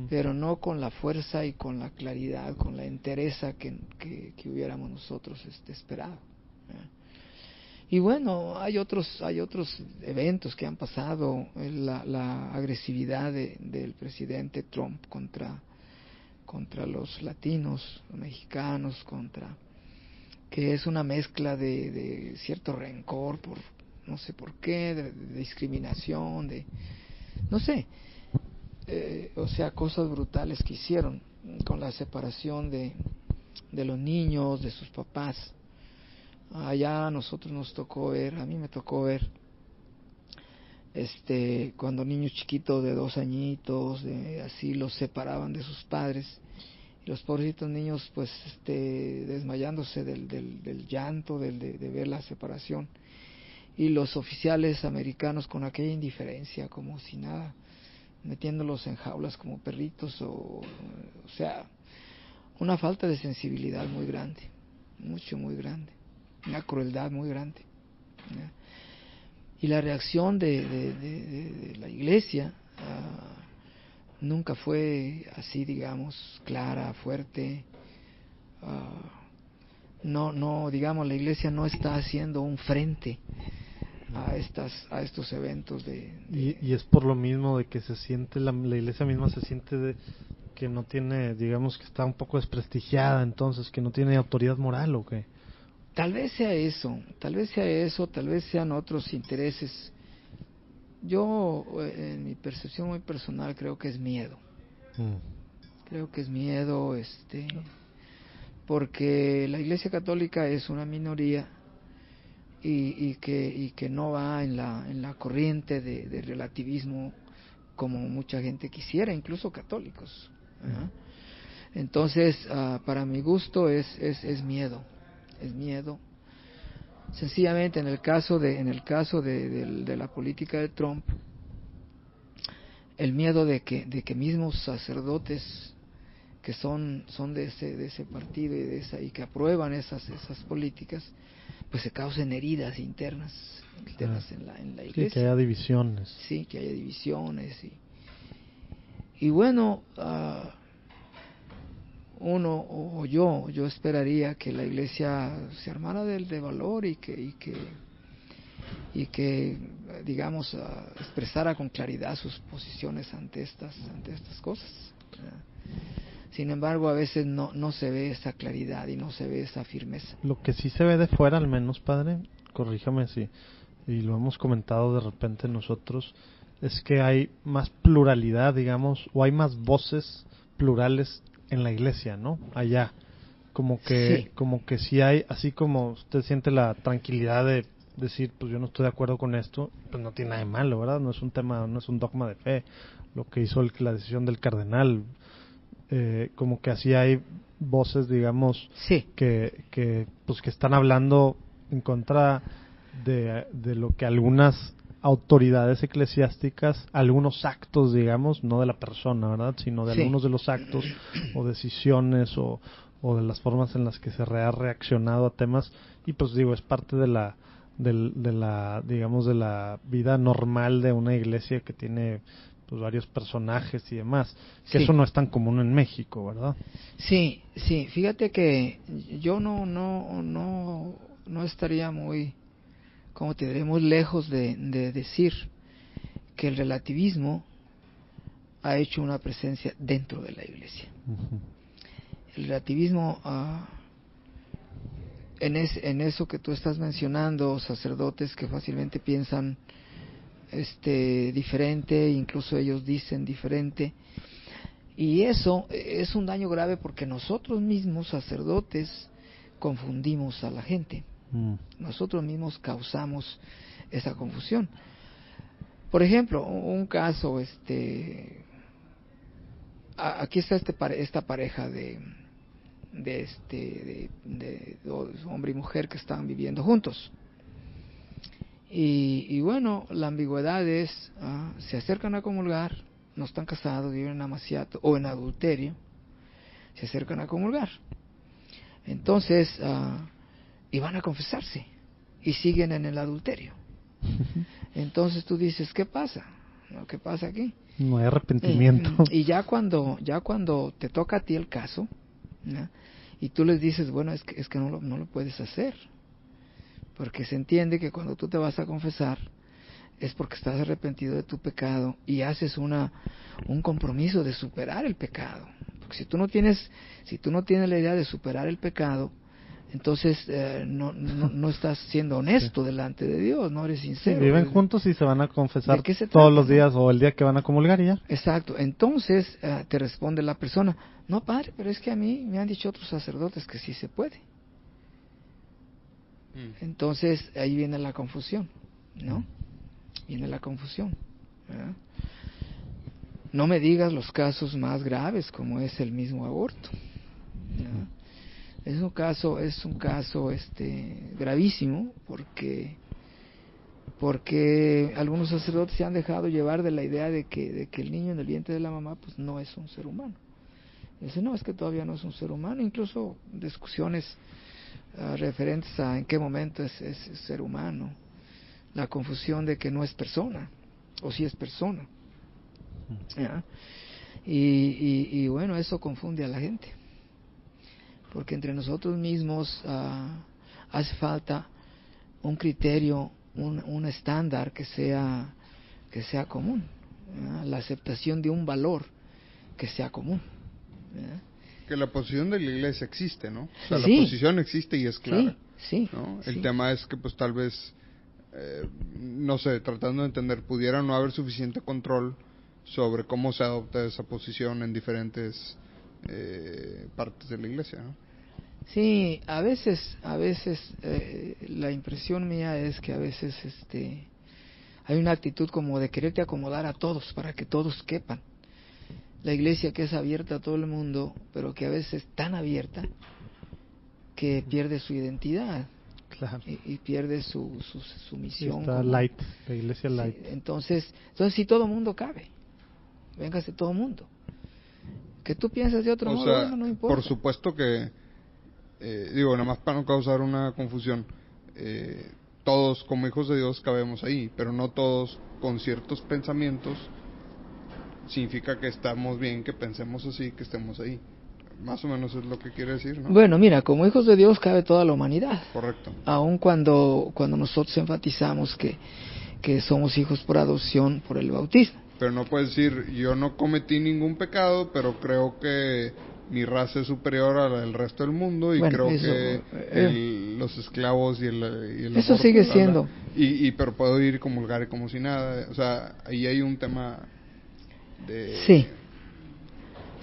pero no con la fuerza y con la claridad, con la entereza que hubiéramos nosotros esperado, ¿verdad? Y bueno, hay otros eventos que han pasado, la agresividad del presidente Trump contra los latinos, los mexicanos, que es una mezcla de cierto rencor por no sé por qué, de discriminación, no sé, o sea, cosas brutales que hicieron con la separación de los niños, de sus papás. Allá a nosotros nos tocó ver, a mí me tocó ver, cuando niños chiquitos de 2 añitos, así los separaban de sus padres, y los pobrecitos niños pues desmayándose del llanto, de ver la separación, y los oficiales americanos con aquella indiferencia, como si nada, metiéndolos en jaulas como perritos, o sea, una falta de sensibilidad muy grande, muy grande, una crueldad muy grande, ¿ya? Y la reacción de la iglesia nunca fue así, digamos, clara, fuerte. No, digamos, la iglesia no está haciendo un frente a estos eventos y es por lo mismo de que se siente la iglesia misma se siente que no tiene, digamos, que está un poco desprestigiada, entonces que no tiene autoridad moral, ¿o qué? Tal vez sea eso, tal vez sean otros intereses. Yo, en mi percepción muy personal, creo que es miedo. Creo que es miedo, porque la Iglesia Católica es una minoría y que no va en la corriente de relativismo como mucha gente quisiera, incluso católicos, ¿verdad? Entonces, para mi gusto es miedo. Es miedo. Sencillamente en el caso de la política de Trump, el miedo de que mismos sacerdotes que son de ese partido y que aprueban esas políticas, pues se causen heridas internas en la iglesia. Sí, que haya divisiones. Sí, que haya divisiones y bueno, yo esperaría que la iglesia se armara de valor y que digamos expresara con claridad sus posiciones ante estas cosas. Sin embargo, a veces no se ve esa claridad y no se ve esa firmeza. Lo que sí se ve de fuera, al menos, padre, corríjame si, y lo hemos comentado de repente nosotros, es que hay más pluralidad, digamos, o hay más voces plurales en la iglesia, ¿no? Allá, como que sí hay, así como usted siente la tranquilidad de decir, pues yo no estoy de acuerdo con esto, pues no tiene nada de malo, ¿verdad? No es un tema, no es un dogma de fe, lo que hizo la decisión del cardenal, como que así hay voces, digamos, que están hablando en contra de lo que algunas autoridades eclesiásticas, algunos actos, digamos, no de la persona, ¿verdad?, sino de algunos de los actos o decisiones o de las formas en las que se ha reaccionado a temas, y pues digo, es parte de la digamos, de la vida normal de una iglesia que tiene pues varios personajes y demás, que eso no es tan común en México, ¿verdad? Sí, fíjate que yo no estaría muy, como te diré, muy lejos de decir que el relativismo ha hecho una presencia dentro de la iglesia. Uh-huh. El relativismo, en eso que tú estás mencionando, sacerdotes que fácilmente piensan diferente, incluso ellos dicen diferente, y eso es un daño grave porque nosotros mismos, sacerdotes, confundimos a la gente. Nosotros mismos causamos esa confusión. Por ejemplo, un caso, aquí está esta pareja de hombre y mujer que están viviendo juntos. Y bueno, la ambigüedad es, se acercan a comulgar, no están casados, viven en amaciato o en adulterio, se acercan a comulgar. Entonces, y van a confesarse, y siguen en el adulterio. Entonces tú dices, ¿qué pasa? ¿Qué pasa aquí? No hay arrepentimiento. Y ya cuando te toca a ti el caso, ¿no? Y tú les dices, bueno, es que no lo puedes hacer, porque se entiende que cuando tú te vas a confesar es porque estás arrepentido de tu pecado y haces un compromiso de superar el pecado. Porque si tú no tienes la idea de superar el pecado, entonces no estás siendo honesto delante de Dios, no eres sincero. Sí, viven juntos y se van a confesar todos trata, los días, ¿no? O el día que van a comulgar y ya. Exacto. Entonces te responde la persona, no, padre, pero es que a mí me han dicho otros sacerdotes que sí se puede. Entonces ahí viene la confusión, ¿no? Viene la confusión, ¿verdad? No me digas los casos más graves como es el mismo aborto, ¿verdad? Es un caso gravísimo porque algunos sacerdotes se han dejado llevar de la idea de que el niño en el vientre de la mamá pues no es un ser humano. Dicen, no, es que todavía no es un ser humano. Incluso discusiones referentes a en qué momento es ser humano, la confusión de que no es persona o si es persona, ¿ya? Y bueno, eso confunde a la gente, porque entre nosotros mismos hace falta un criterio, un estándar que sea común, ¿ya? La aceptación de un valor que sea común, ¿ya? Que la posición de la Iglesia existe, ¿no? O sea, Sí. La posición existe y es clara. Sí, ¿no? sí. El tema es que pues tal vez, no sé, tratando de entender, pudiera no haber suficiente control sobre cómo se adopta esa posición en diferentes partes de la Iglesia, ¿no? Sí, a veces la impresión mía es que a veces hay una actitud como de quererte acomodar a todos para que todos quepan. La Iglesia que es abierta a todo el mundo, pero que a veces es tan abierta que pierde su identidad. Claro. Y pierde su misión. Está light, la Iglesia light. Sí, entonces si todo el mundo cabe, véngase todo el mundo. Que tú piensas de otro modo, bueno, no importa. Por supuesto que, digo, nada más para no causar una confusión, todos como hijos de Dios cabemos ahí, pero no todos con ciertos pensamientos significa que estamos bien, que pensemos así, que estemos ahí. Más o menos es lo que quiere decir, ¿no? Bueno, mira, como hijos de Dios cabe toda la humanidad. Correcto. Aun cuando nosotros enfatizamos que somos hijos por adopción por el bautismo. Pero no puedes decir, yo no cometí ningún pecado, pero creo que mi raza es superior a la del resto del mundo y bueno, creo eso, que los esclavos y el eso aborto, sigue siendo. pero puedo ir y comulgar como si nada. O sea, ahí hay un tema de... Sí.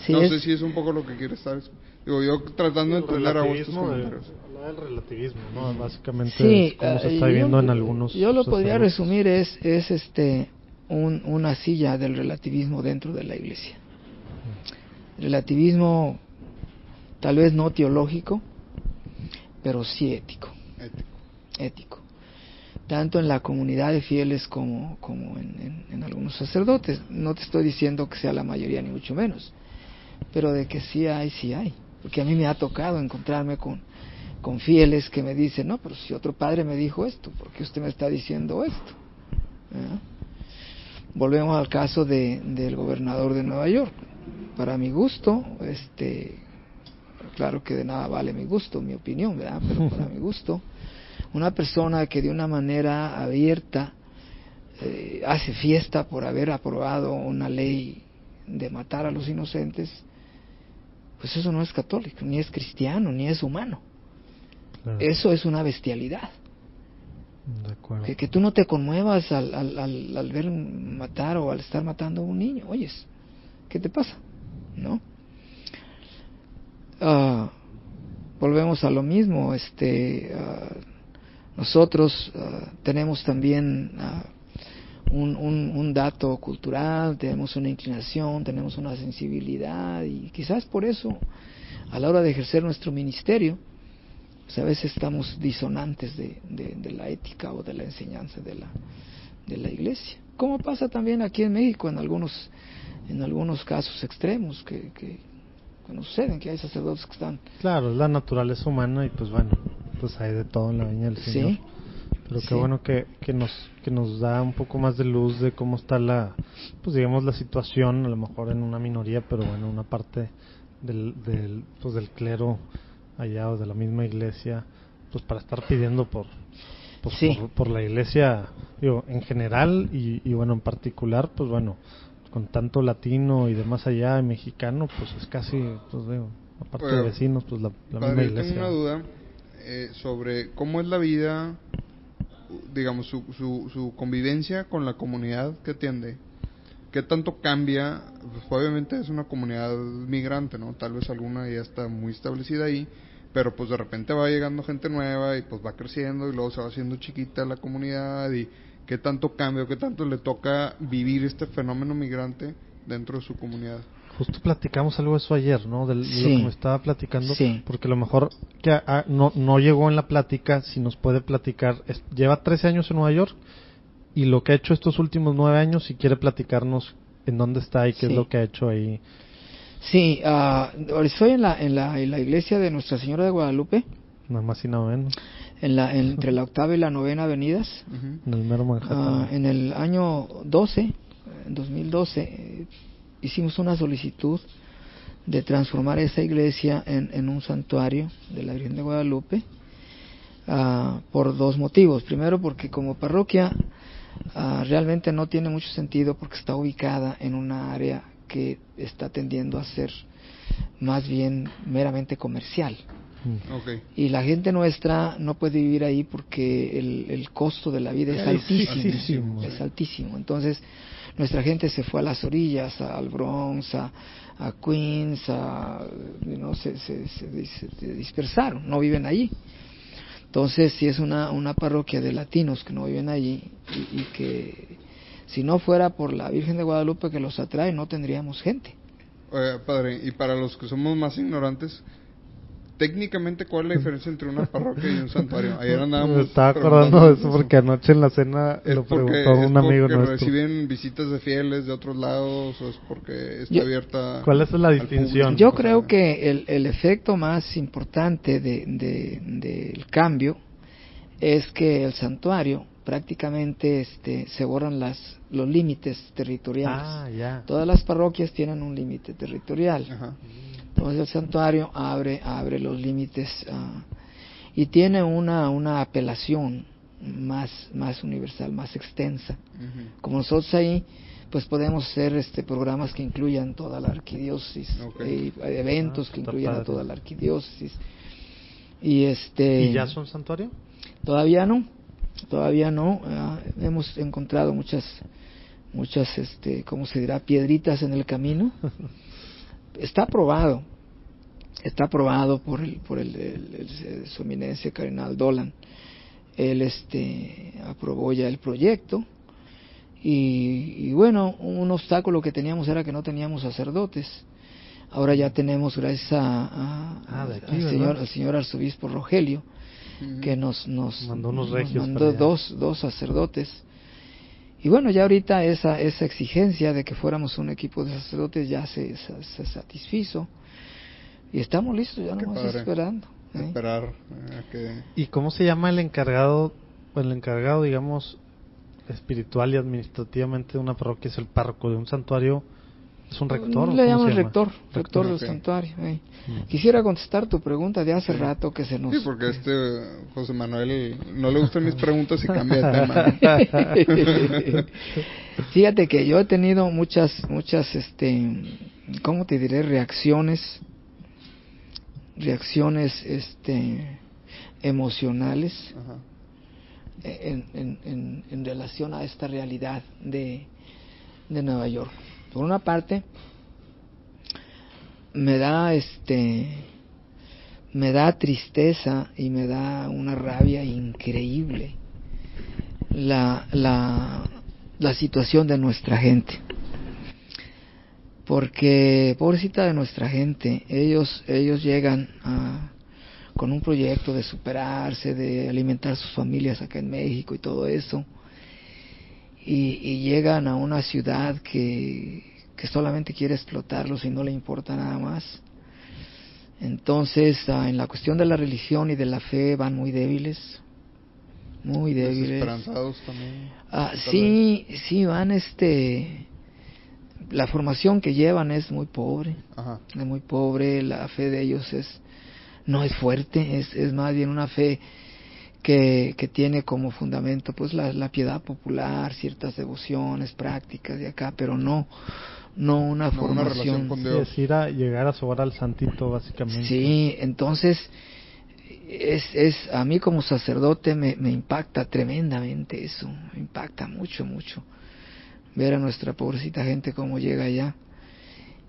No sé si es un poco lo que quiere estar. Digo, yo tratando de entender a vuestros comentarios. Habla del relativismo, ¿no? Básicamente sí, es como se está viviendo en algunos. Yo lo podría resumir es una silla del relativismo dentro de la Iglesia. Relativismo tal vez no teológico, pero sí ético. Tanto en la comunidad de fieles como en algunos sacerdotes. No te estoy diciendo que sea la mayoría ni mucho menos, pero de que sí hay, porque a mí me ha tocado encontrarme con fieles que me dicen, no, pero si otro padre me dijo esto, ¿por qué usted me está diciendo esto? ¿Ah? Volvemos al caso del gobernador de Nueva York. Para mi gusto, claro que de nada vale mi gusto, mi opinión, ¿verdad? Pero para mi gusto, una persona que de una manera abierta hace fiesta por haber aprobado una ley de matar a los inocentes, pues eso no es católico, ni es cristiano, ni es humano. Claro. Eso es una bestialidad. De acuerdo. Que tú no te conmuevas al ver matar o al estar matando a un niño. Oyes, ¿qué te pasa? ¿No? Volvemos a lo mismo. Nosotros tenemos también un dato cultural, tenemos una inclinación, tenemos una sensibilidad, y quizás por eso a la hora de ejercer nuestro ministerio pues a veces estamos disonantes de la ética o de la enseñanza de la iglesia, como pasa también aquí en México en algunos casos extremos que nos suceden, que hay sacerdotes que están... Claro, es la naturaleza humana y pues bueno, pues hay de todo en la viña del Señor. Sí, pero qué sí. bueno que nos da un poco más de luz de cómo está pues digamos la situación, a lo mejor en una minoría, pero bueno, una parte del clero allá o de la misma iglesia, pues para estar pidiendo Sí. por la iglesia, digo, en general y bueno, en particular, pues bueno, con tanto latino y demás allá, mexicano, pues es casi, pues digo, aparte de vecinos, pues la misma iglesia. Tengo una duda sobre cómo es la vida, digamos, su convivencia con la comunidad que atiende. ¿Qué tanto cambia? Pues obviamente es una comunidad migrante, ¿no? Tal vez alguna ya está muy establecida ahí, pero pues de repente va llegando gente nueva y pues va creciendo y luego se va haciendo chiquita la comunidad. Y ¿qué tanto cambia, qué tanto le toca vivir este fenómeno migrante dentro de su comunidad? Justo platicamos algo de eso ayer, ¿no? De lo que me estaba platicando, Sí. porque a lo mejor que no llegó en la plática, si nos puede platicar. Lleva 13 años en Nueva York y lo que ha hecho estos últimos 9 años, si quiere platicarnos en dónde está y qué es lo que ha hecho ahí. Sí, estoy en la iglesia de Nuestra Señora de Guadalupe, Nada más y nada menos. entre la 8ª y la 9ª avenidas. En el mero Manhattan. En el año 2012, hicimos una solicitud de transformar esa iglesia en un santuario de la Virgen de Guadalupe, por 2 motivos. Primero, porque como parroquia realmente no tiene mucho sentido, porque está ubicada en una área que está tendiendo a ser más bien meramente comercial. Okay. Y la gente nuestra no puede vivir ahí porque el costo de la vida es altísimo. Es altísimo. Entonces, nuestra gente se fue a las orillas, al Bronx, a Queens, se dispersaron, no viven allí. Entonces, si es una parroquia de latinos que no viven allí y que si no fuera por la Virgen de Guadalupe que los atrae, no tendríamos gente. Padre, y para los que somos más ignorantes, técnicamente, ¿cuál es la diferencia entre una parroquia y un santuario? Ayer andábamos... Me estaba acordando de eso porque anoche en la cena lo preguntó un amigo nuestro. ¿Reciben visitas de fieles de otros lados o es porque está abierta? ¿Cuál es la distinción? Yo creo que el efecto más importante del cambio es que el santuario prácticamente se borran los límites territoriales. Todas las parroquias tienen un límite territorial. Ajá. Entonces el santuario abre los límites y tiene una apelación más universal, más extensa. Uh-huh. Como nosotros ahí, pues podemos hacer programas que incluyan toda la arquidiócesis, eventos que incluyan a toda la arquidiócesis. ¿Y ya son santuario? Todavía no. Hemos encontrado muchas, ¿cómo se dirá? Piedritas en el camino. Está aprobado por su eminencia cardenal Dolan. Él aprobó ya el proyecto y bueno, un obstáculo que teníamos era que no teníamos sacerdotes. Ahora ya tenemos, gracias al señor arzobispo Rogelio, que nos mandó dos sacerdotes. Y bueno, ya ahorita esa exigencia de que fuéramos un equipo de sacerdotes ya se satisfizo. Y estamos listos, ya nomás esperando. Esperar ¿Y cómo se llama el encargado, digamos, espiritual y administrativamente de una parroquia? ¿Es el párroco de un santuario? ¿Es un rector? Le llaman rector del santuario. Quisiera contestar tu pregunta de hace rato que se nos... Sí, porque José Manuel no le gustan mis preguntas y cambia de tema. Fíjate que yo he tenido muchas ¿cómo te diré? Reacciones emocionales. Ajá. En relación a esta realidad de Nueva York. Por una parte, me da me da tristeza y me da una rabia increíble la situación de nuestra gente, porque pobrecita de nuestra gente, ellos llegan con un proyecto de superarse, de alimentar sus familias acá en México y todo eso, y llegan a una ciudad que solamente quiere explotarlos y no le importa nada más. Entonces, en la cuestión de la religión y de la fe van muy débiles, desesperanzados también. Sí, van la formación que llevan es muy pobre. Ajá. Es muy pobre, la fe de ellos no es fuerte, es más bien una fe que tiene como fundamento pues la piedad popular, ciertas devociones, prácticas de acá, pero no una formación. Una relación con Dios. Es ir a llegar a sobar al santito, básicamente. Sí, entonces a mí como sacerdote me impacta tremendamente eso, me impacta mucho ver a nuestra pobrecita gente cómo llega allá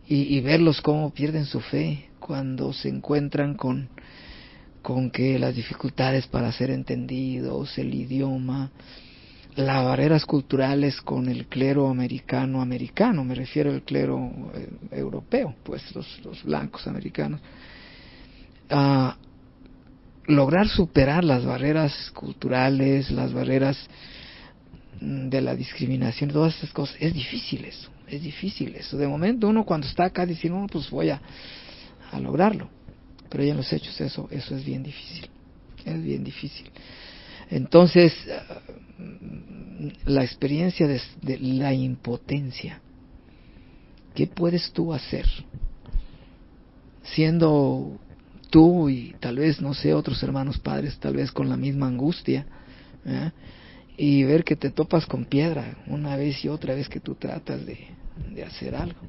y verlos cómo pierden su fe cuando se encuentran con que las dificultades para ser entendidos, el idioma, las barreras culturales con el clero americano, me refiero al clero europeo, pues los blancos americanos, lograr superar las barreras culturales, las barreras de la discriminación, todas esas cosas, es difícil eso. De momento uno cuando está acá dice, no, pues voy a lograrlo, pero ya en los hechos eso es bien difícil. Entonces, la experiencia de la impotencia, ¿qué puedes tú hacer? Siendo tú y tal vez, no sé, otros hermanos padres, tal vez con la misma angustia, ¿eh? Y ver que te topas con piedra una vez y otra vez que tú tratas de hacer algo.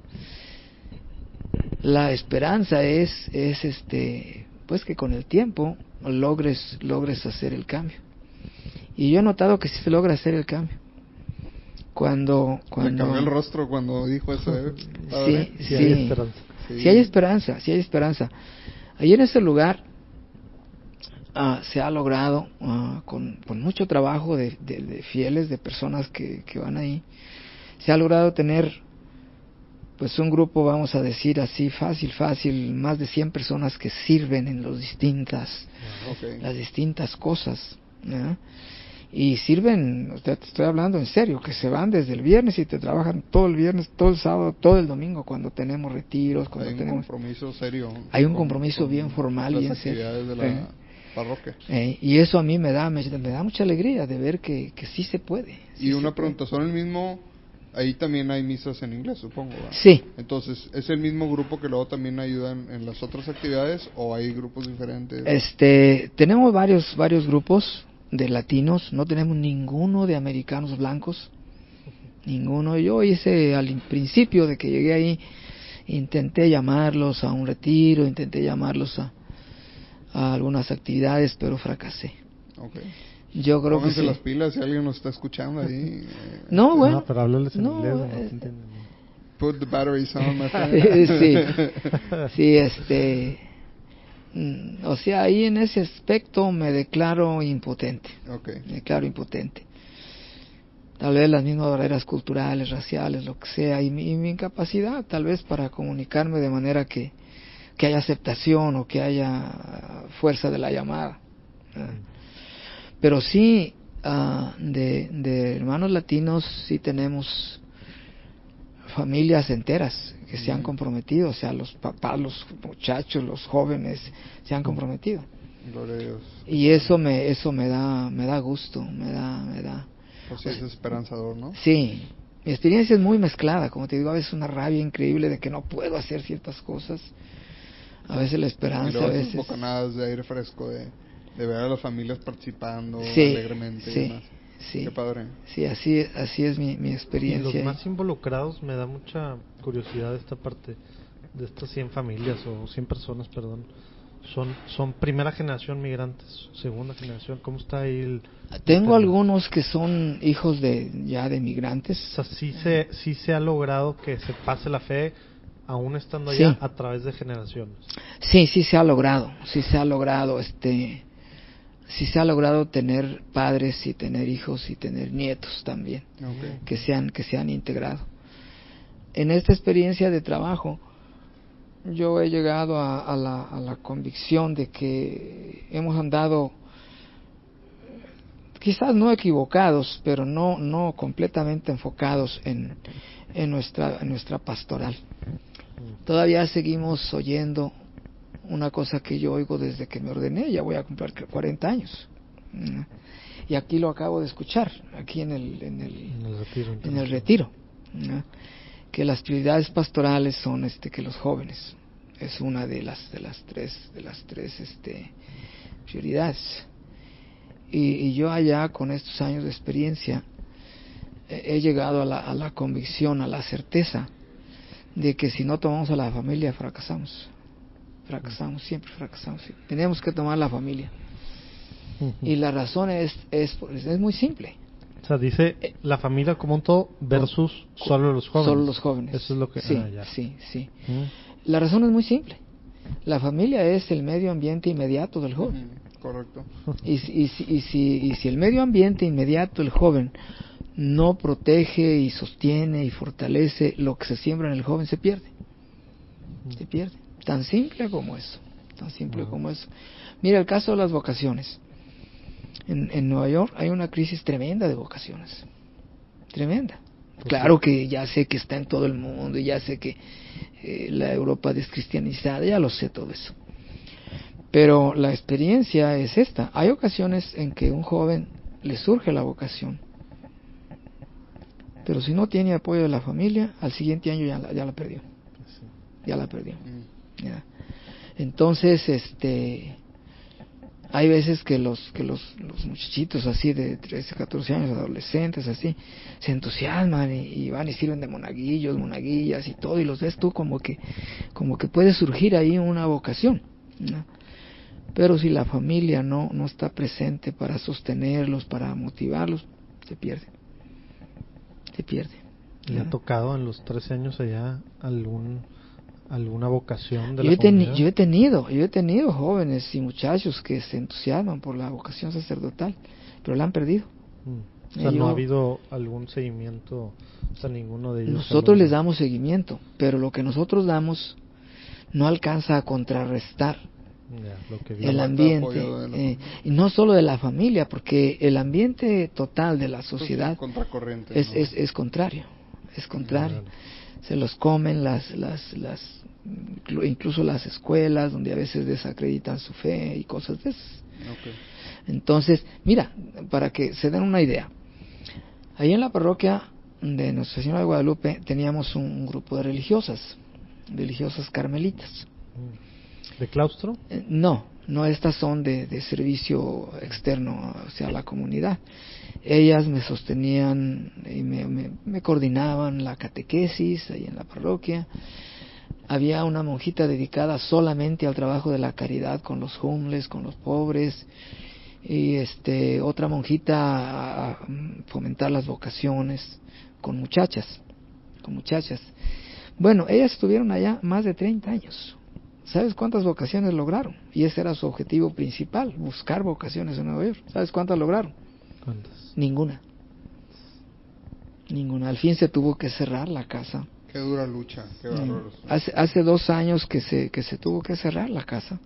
La esperanza es pues que con el tiempo logres hacer el cambio. Y yo he notado que sí se logra hacer el cambio. Cuando me cambió el rostro cuando dijo eso. Sí hay esperanza. Ahí en ese lugar se ha logrado con mucho trabajo de fieles, de personas que van ahí, se ha logrado tener pues un grupo, vamos a decir así, fácil, más de 100 personas que sirven en las distintas cosas, ¿no? Y sirven, te estoy hablando en serio, que se van desde el viernes y te trabajan todo el viernes, todo el sábado, todo el domingo cuando tenemos retiros, cuando tenemos compromiso serio. Hay un compromiso bien formal y en serio. De la parroquia. Y eso a mí me da mucha alegría de ver que sí se puede. Y una pregunta, ¿son el mismo? Ahí también hay misas en inglés, supongo, ¿verdad? Sí. Entonces, ¿es el mismo grupo que luego también ayudan en las otras actividades o hay grupos diferentes? Tenemos varios grupos de latinos, no tenemos ninguno de americanos blancos, ninguno. Yo hice al principio de que llegué ahí, intenté llamarlos a un retiro, intenté llamarlos a algunas actividades, pero fracasé. Okay. Yo creo Pónganse que sí. las pilas si alguien nos está escuchando ahí. No, bueno. No, pero háblales en inglés, no te entienden. Put the batteries on, my friend. Sí, o sea, ahí en ese aspecto me declaro impotente. Okay. Me declaro impotente. Tal vez las mismas barreras culturales, raciales, lo que sea, y mi incapacidad tal vez para comunicarme de manera que haya aceptación o que haya fuerza de la llamada. Pero sí, de hermanos latinos sí tenemos familias enteras que se han comprometido, o sea, los papás, los muchachos, los jóvenes se han comprometido. Gloria a Dios. Y eso me da gusto, me da. Pues sí, es esperanzador, ¿no? Sí, mi experiencia es muy mezclada, como te digo, a veces una rabia increíble de que no puedo hacer ciertas cosas, a veces la esperanza, y luego a veces bocanadas de aire fresco de ver a las familias participando alegremente y demás. Sí. Qué padre. Sí, así es mi experiencia. Y los más involucrados, me da mucha curiosidad esta parte de estas 100 familias o 100 personas, perdón. Son primera generación migrantes, segunda generación. ¿Cómo está ahí Tengo algunos que son hijos de migrantes. O sea, sí se ha logrado que se pase la fe aún estando Sí. allá, a través de generaciones. Sí, sí se ha logrado, sí se ha logrado, sí se ha logrado tener padres y tener hijos y tener nietos también, Ok. que se han integrado. En esta experiencia de trabajo, yo he llegado a la convicción de que hemos andado, quizás no equivocados, pero no completamente enfocados en nuestra pastoral. Todavía seguimos oyendo una cosa que yo oigo desde que me ordené, ya voy a cumplir 40 años. Y aquí lo acabo de escuchar, aquí en el retiro. en el retiro, ¿no? Que las prioridades pastorales son que los jóvenes. Es una de las tres prioridades. Y yo allá, con estos años de experiencia, he llegado a la convicción, a la certeza de que si no tomamos a la familia fracasamos, siempre fracasamos. Tenemos que tomar la familia. Y la razón es muy simple. O sea, dice la familia como un todo versus solo los jóvenes. Solo los jóvenes. Eso es lo que... Sí, ya. sí. La razón es muy simple. La familia es el medio ambiente inmediato del joven. Correcto. Y si el medio ambiente inmediato del joven no protege y sostiene y fortalece lo que se siembra en el joven, se pierde. Se pierde. Tan simple como eso. Tan simple como eso. Mira el caso de las vocaciones. En Nueva York hay una crisis tremenda de vocaciones. Tremenda. Claro que ya sé que está en todo el mundo, y ya sé que la Europa descristianizada, ya lo sé todo eso. Pero la experiencia es esta. Hay ocasiones en que un joven le surge la vocación, pero si no tiene apoyo de la familia, al siguiente año ya la perdió. Ya la perdió. Ya. Entonces, hay veces que los muchachitos así de 13, 14 años, adolescentes así, se entusiasman y van y sirven de monaguillos, monaguillas y todo, y los ves tú como que puede surgir ahí una vocación, ¿no? Pero si la familia no está presente para sostenerlos, para motivarlos, se pierde. ¿Le ha tocado en los 13 años allá alguna vocación de la comunidad? Yo he tenido jóvenes y muchachos que se entusiasman por la vocación sacerdotal, pero la han perdido. O sea, no ha habido algún seguimiento, o sea, ninguno de ellos. Nosotros les damos seguimiento, pero lo que nosotros damos no alcanza a contrarrestar lo que el ambiente, y no solo de la familia, porque el ambiente total de la sociedad es contrario. Se los comen incluso las escuelas, donde a veces desacreditan su fe y cosas de esas. Entonces, mira, para que se den una idea, ahí en la parroquia de Nuestra Señora de Guadalupe teníamos un grupo de religiosas carmelitas. ¿De claustro? No, estas son de servicio externo hacia la comunidad. Ellas me sostenían y me coordinaban la catequesis ahí en la parroquia. Había una monjita dedicada solamente al trabajo de la caridad con los homeless, con los pobres, y otra monjita a fomentar las vocaciones con muchachas. Bueno, ellas estuvieron allá más de 30 años. ¿Sabes cuántas vocaciones lograron? Y ese era su objetivo principal, buscar vocaciones en Nueva York. ¿Sabes cuántas lograron? ¿Cuántas? Ninguna. Al fin se tuvo que cerrar la casa. Qué dura lucha, qué bárbaros. Hace 2 años que se tuvo que cerrar la casa.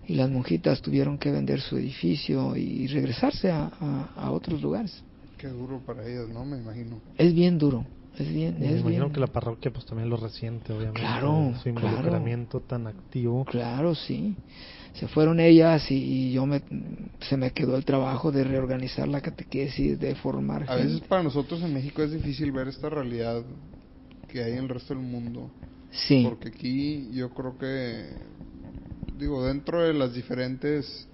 Y las monjitas tuvieron que vender su edificio y regresarse a otros lugares. Qué duro para ellas, ¿no? Me imagino. Es bien duro. Me imagino que la parroquia pues también lo resiente, obviamente. Claro, su involucramiento tan activo. Claro, sí. Se fueron ellas y se me quedó el trabajo de reorganizar la catequesis, de formar A veces para nosotros en México es difícil ver esta realidad que hay en el resto del mundo. Sí. Porque aquí yo creo que, dentro de las diferentes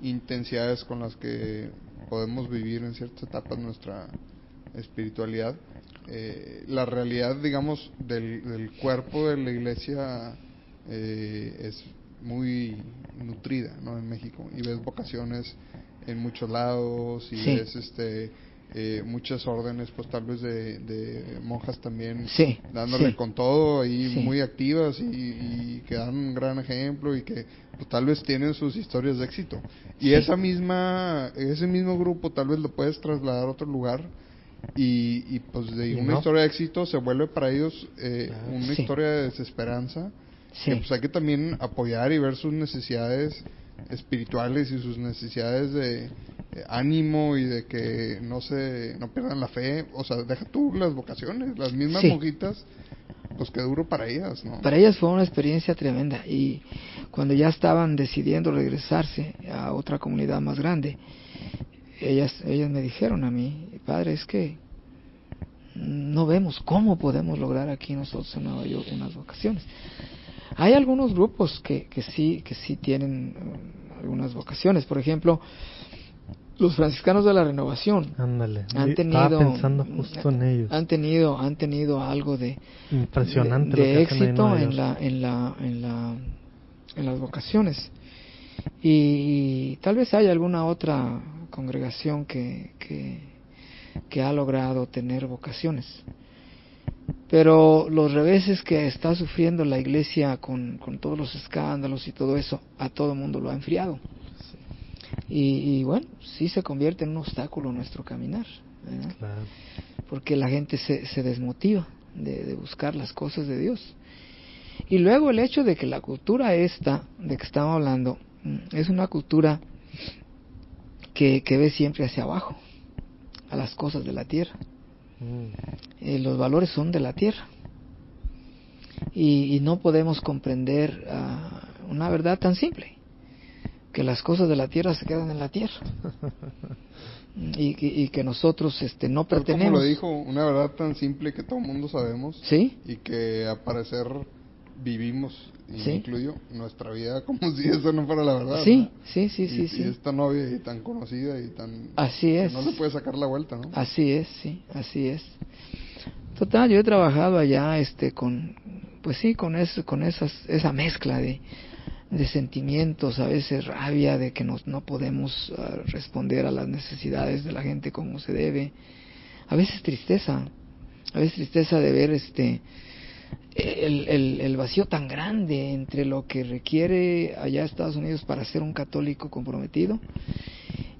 intensidades con las que podemos vivir en ciertas etapas nuestra espiritualidad, la realidad, digamos, del cuerpo de la iglesia es muy nutrida, ¿no? En México, y ves vocaciones en muchos lados, y sí. ves muchas órdenes, pues tal vez de monjas también, Sí, dándole sí. con todo ahí, Sí. muy activas y que dan un gran ejemplo y que pues, tal vez tienen sus historias de éxito. Y Sí. ese mismo grupo tal vez lo puedes trasladar a otro lugar y pues de Y una no. historia de éxito se vuelve para ellos una Sí. historia de desesperanza. Sí. Que pues hay que también apoyar y ver sus necesidades espirituales y sus necesidades de ánimo y de que no pierdan la fe. O sea, deja tú las vocaciones, las mismas Sí. monjitas, pues qué duro para ellas, ¿no? Para ellas fue una experiencia tremenda, y cuando ya estaban decidiendo regresarse a otra comunidad más grande, ellas me dijeron a mí: padre, es que no vemos cómo podemos lograr aquí nosotros en Nueva York unas vocaciones. Hay algunos grupos que sí tienen algunas vocaciones. Por ejemplo, los franciscanos de la Renovación Ándale, han estaba tenido pensando justo en ellos. han tenido algo de Impresionante de lo que hacen ahí en éxito Nueva en York. en las vocaciones, y tal vez haya alguna otra congregación que ha logrado tener vocaciones. Pero los reveses que está sufriendo la iglesia con todos los escándalos y todo eso, a todo el mundo lo ha enfriado. Y bueno, sí se convierte en un obstáculo en nuestro caminar, ¿verdad? Claro. Porque la gente se desmotiva de buscar las cosas de Dios. Y luego el hecho de que la cultura esta, de que estamos hablando, es una cultura que ve siempre hacia abajo, a las cosas de la tierra. Los valores son de la tierra, y no podemos comprender una verdad tan simple, que las cosas de la tierra se quedan en la tierra, y que nosotros no Tal pertenecemos. como lo dijo, una verdad tan simple que todo el mundo sabemos, ¿Sí? y que a parecer vivimos, y Sí. me incluyo, nuestra vida como si eso no fuera la verdad. Sí, ¿no? sí, sí, Y, sí, y sí. es tan obvia y tan conocida y tan... Así que es. no le puede sacar la vuelta, ¿no? Así es, sí, así es. Total, yo he trabajado allá con esa mezcla de sentimientos, a veces rabia de que no podemos responder a las necesidades de la gente como se debe, a veces tristeza de ver el vacío tan grande entre lo que requiere allá Estados Unidos para ser un católico comprometido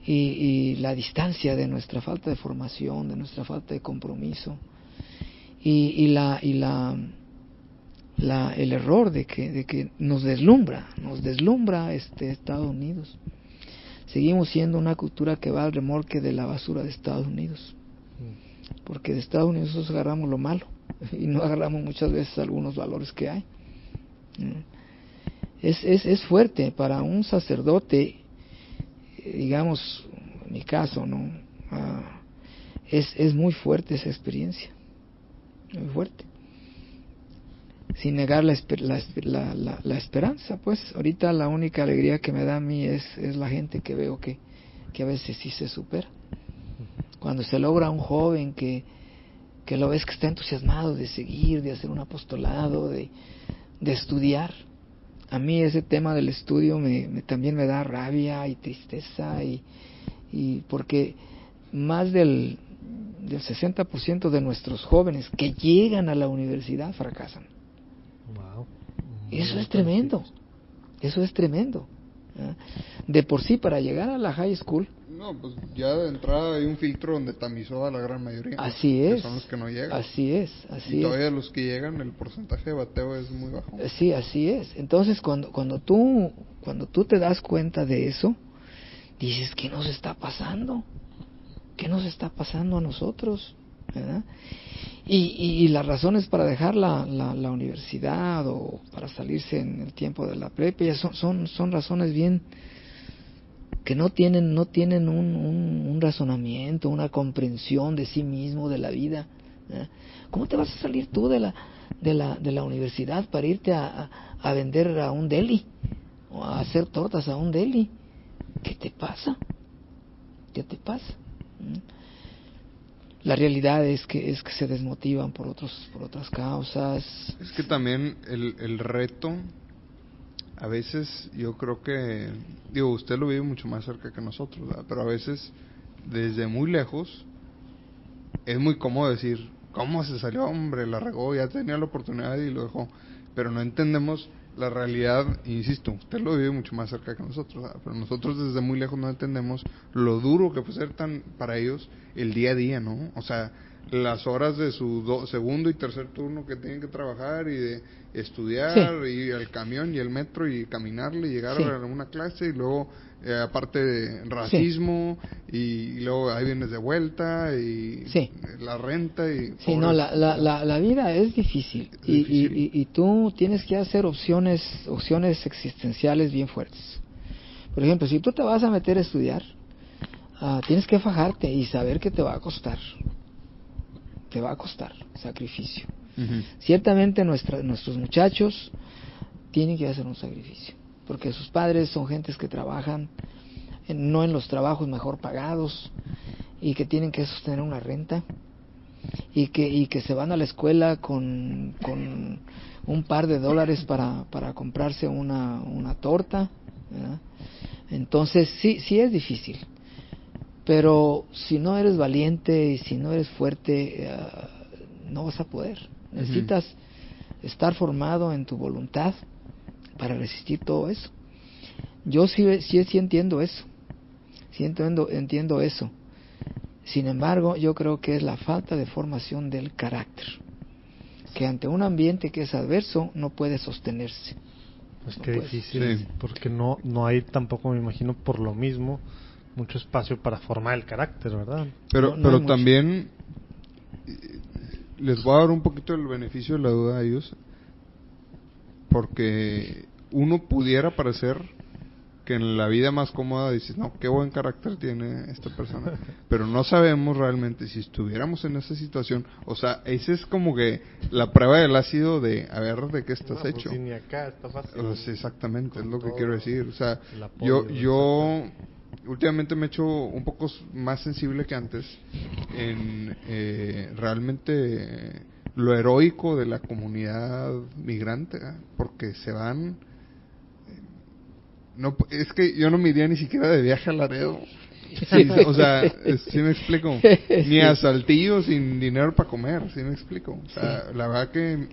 y la distancia de nuestra falta de formación, de nuestra falta de compromiso, y el error de que nos deslumbra Estados Unidos. Seguimos siendo una cultura que va al remolque de la basura de Estados Unidos, porque de Estados Unidos nosotros agarramos lo malo y no agarramos muchas veces algunos valores que hay. Es fuerte para un sacerdote, digamos, en mi caso, ¿no? Es muy fuerte esa experiencia, muy fuerte. Sin negar la esperanza, pues ahorita la única alegría que me da a mí es la gente que veo que a veces sí se supera. Cuando se logra un joven que lo ves que está entusiasmado de seguir, de hacer un apostolado, de estudiar. A mí ese tema del estudio también me da rabia y tristeza, y porque más del 60% de nuestros jóvenes que llegan a la universidad fracasan. Wow. Eso es tremendo. De por sí, para llegar a la high school, No, pues ya de entrada hay un filtro donde tamizó a la gran mayoría. así que es. son los que no llegan. Así es. Y todavía los que llegan, el porcentaje de bateo es muy bajo. Sí, así es. Entonces, cuando tú te das cuenta de eso, dices: ¿qué nos está pasando? ¿Qué nos está pasando a nosotros? ¿Verdad? Y las razones para dejar la universidad o para salirse en el tiempo de la prepa ya son razones bien que no tienen un razonamiento, una comprensión de sí mismo, de la vida. ¿Verdad? ¿Cómo te vas a salir tú de la universidad para irte a vender a un deli o a hacer tortas a un deli? ¿Qué te pasa? La realidad es que se desmotivan por otras causas. Es que también el reto, a veces yo creo que, usted lo vive mucho más cerca que nosotros, ¿verdad? Pero a veces desde muy lejos es muy cómodo decir, ¿cómo se salió, hombre? La regó, ya tenía la oportunidad y lo dejó. Pero no entendemos la realidad, insisto, usted lo vive mucho más cerca que nosotros, ¿verdad? Pero nosotros desde muy lejos no entendemos lo duro que puede ser para ellos el día a día, ¿no? O sea, las horas de su segundo y tercer turno que tienen que trabajar y de estudiar, y el camión y el metro y caminarle y llegar a una clase y luego aparte de racismo y luego ahí vienes de vuelta y la renta y no, la vida es difícil, y tú tienes que hacer opciones existenciales bien fuertes. Por ejemplo, si tú te vas a meter a estudiar, tienes que fajarte y saber que te va a costar sacrificio. Ciertamente nuestros muchachos tienen que hacer un sacrificio, porque sus padres son gentes que trabajan no en los trabajos mejor pagados y que tienen que sostener una renta y que se van a la escuela con un par de dólares para comprarse una torta, ¿verdad? Entonces sí es difícil, pero si no eres valiente y si no eres fuerte, no vas a poder. Necesitas estar formado en tu voluntad para resistir todo eso. Yo sí entiendo eso. Entiendo eso. Sin embargo, yo creo que es la falta de formación del carácter, que ante un ambiente que es adverso no puede sostenerse. Pues qué difícil, porque no hay tampoco, me imagino, por lo mismo, mucho espacio para formar el carácter, ¿verdad? Pero también les voy a dar un poquito el beneficio de la duda a ellos, porque uno pudiera parecer que en la vida más cómoda dices, no, qué buen carácter tiene esta persona, pero no sabemos realmente si estuviéramos en esa situación. O sea, ese es como que la prueba del ácido de a ver de qué estás hecho. Pues ni acá está fácil. Pues exactamente, es lo que quiero decir. O sea, yo últimamente me he hecho un poco más sensible que antes en realmente lo heroico de la comunidad migrante, porque se van. No, es que yo no me iría ni siquiera de viaje a Laredo. Sí, o sea, ¿sí me explico? Ni a Saltillo sin dinero para comer, ¿sí me explico? O sea, la verdad que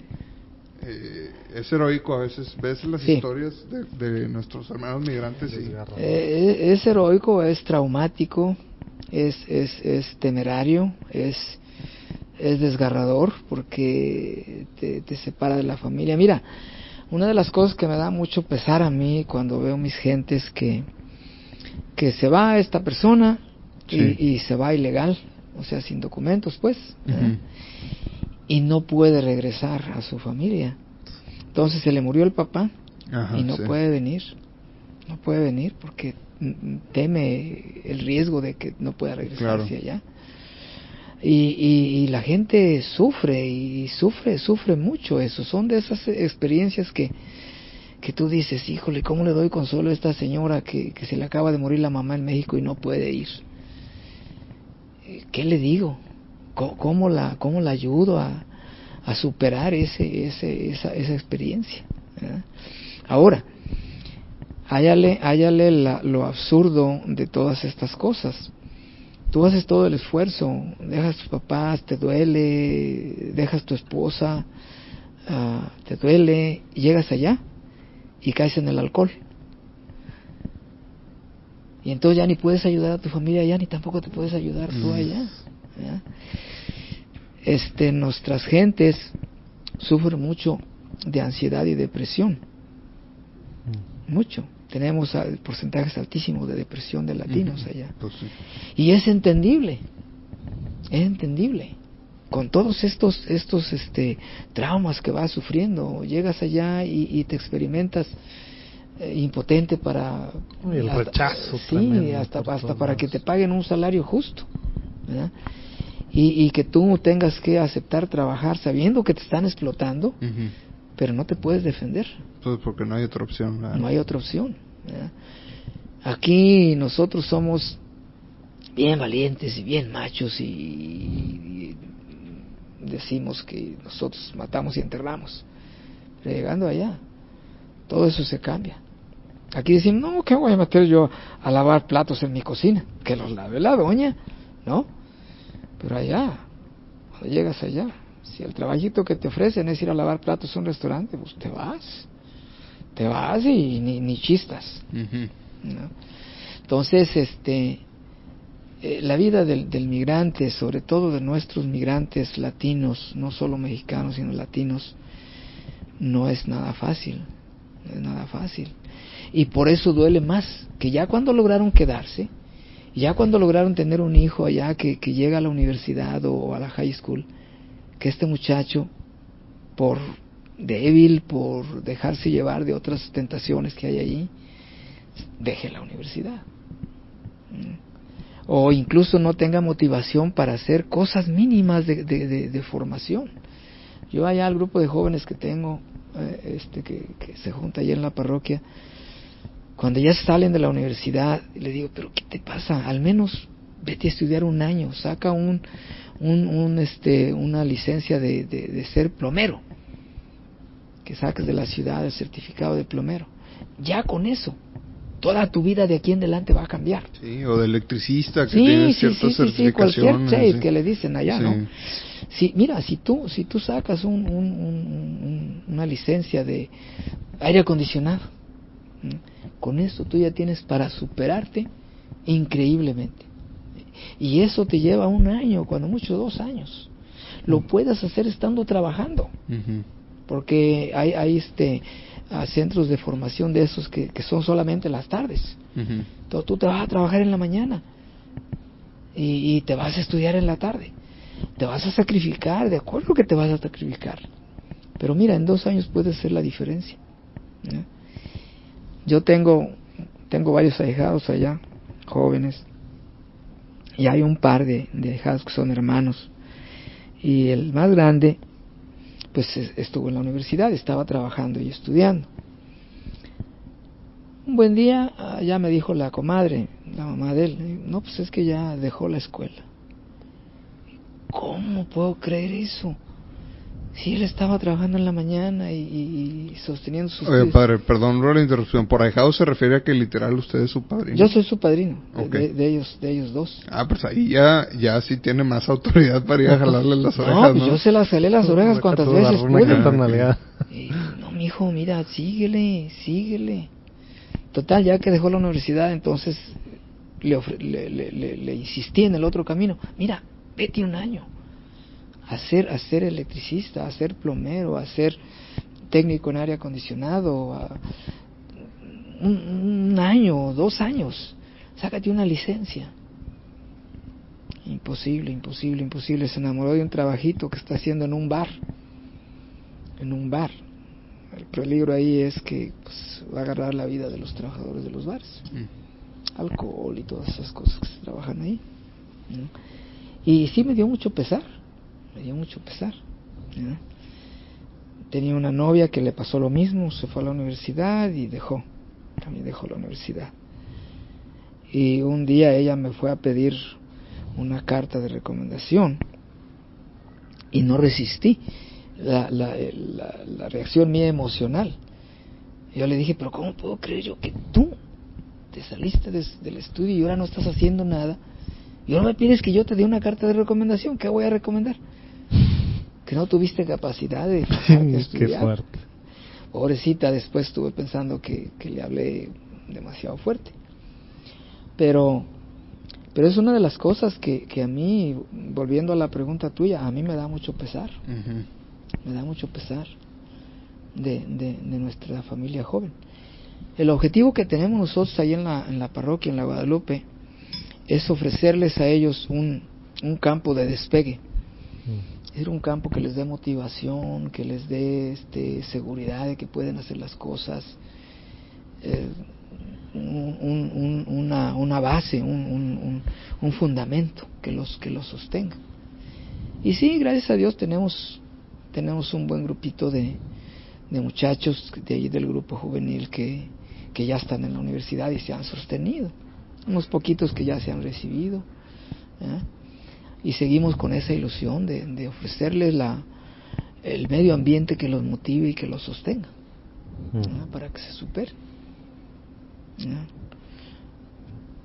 es heroico a veces. Ves las historias de nuestros hermanos migrantes y es heroico, es traumático, es temerario, es desgarrador, porque te separa de la familia. Mira, una de las cosas que me da mucho pesar a mí cuando veo mis gentes que se va esta persona y se va ilegal, o sea, sin documentos, pues, y no puede regresar a su familia. Entonces se le murió el papá y no puede venir porque teme el riesgo de que no pueda regresar hacia allá. Y la gente sufre mucho eso. Son de esas experiencias que tú dices, híjole, ¿cómo le doy consuelo a esta señora que se le acaba de morir la mamá en México y no puede ir? ¿Qué le digo? ¿Cómo la ayudo a superar esa experiencia? ¿Verdad? Ahora, hállale lo absurdo de todas estas cosas. Tú haces todo el esfuerzo, dejas a tus papás, te duele, dejas a tu esposa, te duele, y llegas allá y caes en el alcohol. Y entonces ya ni puedes ayudar a tu familia allá, ni tampoco te puedes ayudar tú allá. Nuestras gentes sufren mucho de ansiedad y depresión. Mucho. Tenemos porcentajes altísimos de depresión de latinos allá. Pues sí. Y es entendible. Con todos estos traumas que vas sufriendo, llegas allá y te experimentas impotente para... Y el rechazo. Sí, hasta para que te paguen un salario justo, ¿verdad? Y que tú tengas que aceptar trabajar sabiendo que te están explotando, pero no te puedes defender. Pues porque no hay otra opción. No hay otra opción, ¿verdad? Aquí nosotros somos bien valientes y bien machos y decimos que nosotros matamos y enterramos. Pero llegando allá, todo eso se cambia. Aquí decimos, no, ¿qué voy a meter yo a lavar platos en mi cocina? Que los lave la doña, ¿no? Pero allá Cuando llegas allá, si el trabajito que te ofrecen es ir a lavar platos a un restaurante, pues te vas y ni chistas, ¿no? Entonces, la vida del migrante, sobre todo de nuestros migrantes latinos, no solo mexicanos, sino latinos, no es nada fácil, no es nada fácil. Y por eso duele más, que ya cuando lograron quedarse, ya cuando lograron tener un hijo allá que llega a la universidad o a la high school, que este muchacho, por débil, por dejarse llevar de otras tentaciones que hay allí, deje la universidad. O incluso no tenga motivación para hacer cosas mínimas de formación. Yo allá al grupo de jóvenes que tengo, que se junta allá en la parroquia, cuando ya salen de la universidad, le digo, pero ¿qué te pasa? Al menos vete a estudiar un año, saca una licencia de ser plomero, que saques de la ciudad el certificado de plomero. Ya con eso, toda tu vida de aquí en adelante va a cambiar. Sí, o de electricista, que tiene ciertas certificaciones. Cualquier trade que le dicen allá, sí. ¿no? Sí, mira, si tú sacas una licencia de aire acondicionado, con eso tú ya tienes para superarte increíblemente. Y eso te lleva 1 año, cuando mucho 2 años. Lo puedes hacer estando trabajando. Porque hay a centros de formación de esos que son solamente las tardes. Entonces tú te vas a trabajar en la mañana y te vas a estudiar en la tarde. Te vas a sacrificar, de acuerdo que te vas a sacrificar. Pero mira, en 2 años puede ser la diferencia, ¿no? Yo tengo varios ahijados allá, jóvenes, y hay un par de ahijados que son hermanos. Y el más grande, pues estuvo en la universidad, estaba trabajando y estudiando. Un buen día ya me dijo la comadre, la mamá de él, no, pues es que ya dejó la escuela. ¿Cómo puedo creer eso? Si él estaba trabajando en la mañana y sosteniendo sus... Oye, padre, perdón por la interrupción. ¿Por ahijado se refiere a que literal usted es su padrino? Yo soy su padrino, Okay. de ellos dos. Ah, pues ahí ya sí tiene más autoridad para ir a jalarle las orejas, Pues ¿no? yo se las jalé las orejas cuantas veces una pude. carnalidad. No, mijo, mira, síguele. Total, ya que dejó la universidad, entonces le insistí en el otro camino. Mira, vete 1 año a ser electricista, a ser plomero, a ser técnico en aire acondicionado, un año, 2 años, sácate una licencia. Imposible. Se enamoró de un trabajito que está haciendo en un bar. El peligro ahí es que pues, va a agarrar la vida de los trabajadores de los bares. Alcohol y todas esas cosas que se trabajan ahí, ¿no? Y sí me dio mucho pesar, ¿no? Tenía una novia que le pasó lo mismo, se fue a la universidad y también dejó la universidad. Y un día ella me fue a pedir una carta de recomendación y no resistí la reacción mía emocional. Yo le dije, pero ¿cómo puedo creer yo que tú te saliste del estudio y ahora no estás haciendo nada? Y ahora me pides que yo te dé una carta de recomendación. ¿Qué voy a recomendar? Que no tuviste capacidad de estudiar. Qué fuerte. Pobrecita, después estuve pensando que le hablé demasiado fuerte. Pero es una de las cosas que a mí, volviendo a la pregunta tuya, a mí me da mucho pesar. Me da mucho pesar de nuestra familia joven. El objetivo que tenemos nosotros ahí en la parroquia, en la Guadalupe, es ofrecerles a ellos un campo de despegue. Es un campo que les dé motivación, que les dé seguridad de que pueden hacer las cosas, una base, un fundamento que los sostenga. Y sí, gracias a Dios tenemos un buen grupito de muchachos de ahí del grupo juvenil que ya están en la universidad y se han sostenido, unos poquitos que ya se han recibido, ¿eh? Y seguimos con esa ilusión de ofrecerles el medio ambiente que los motive y que los sostenga, para que se superen.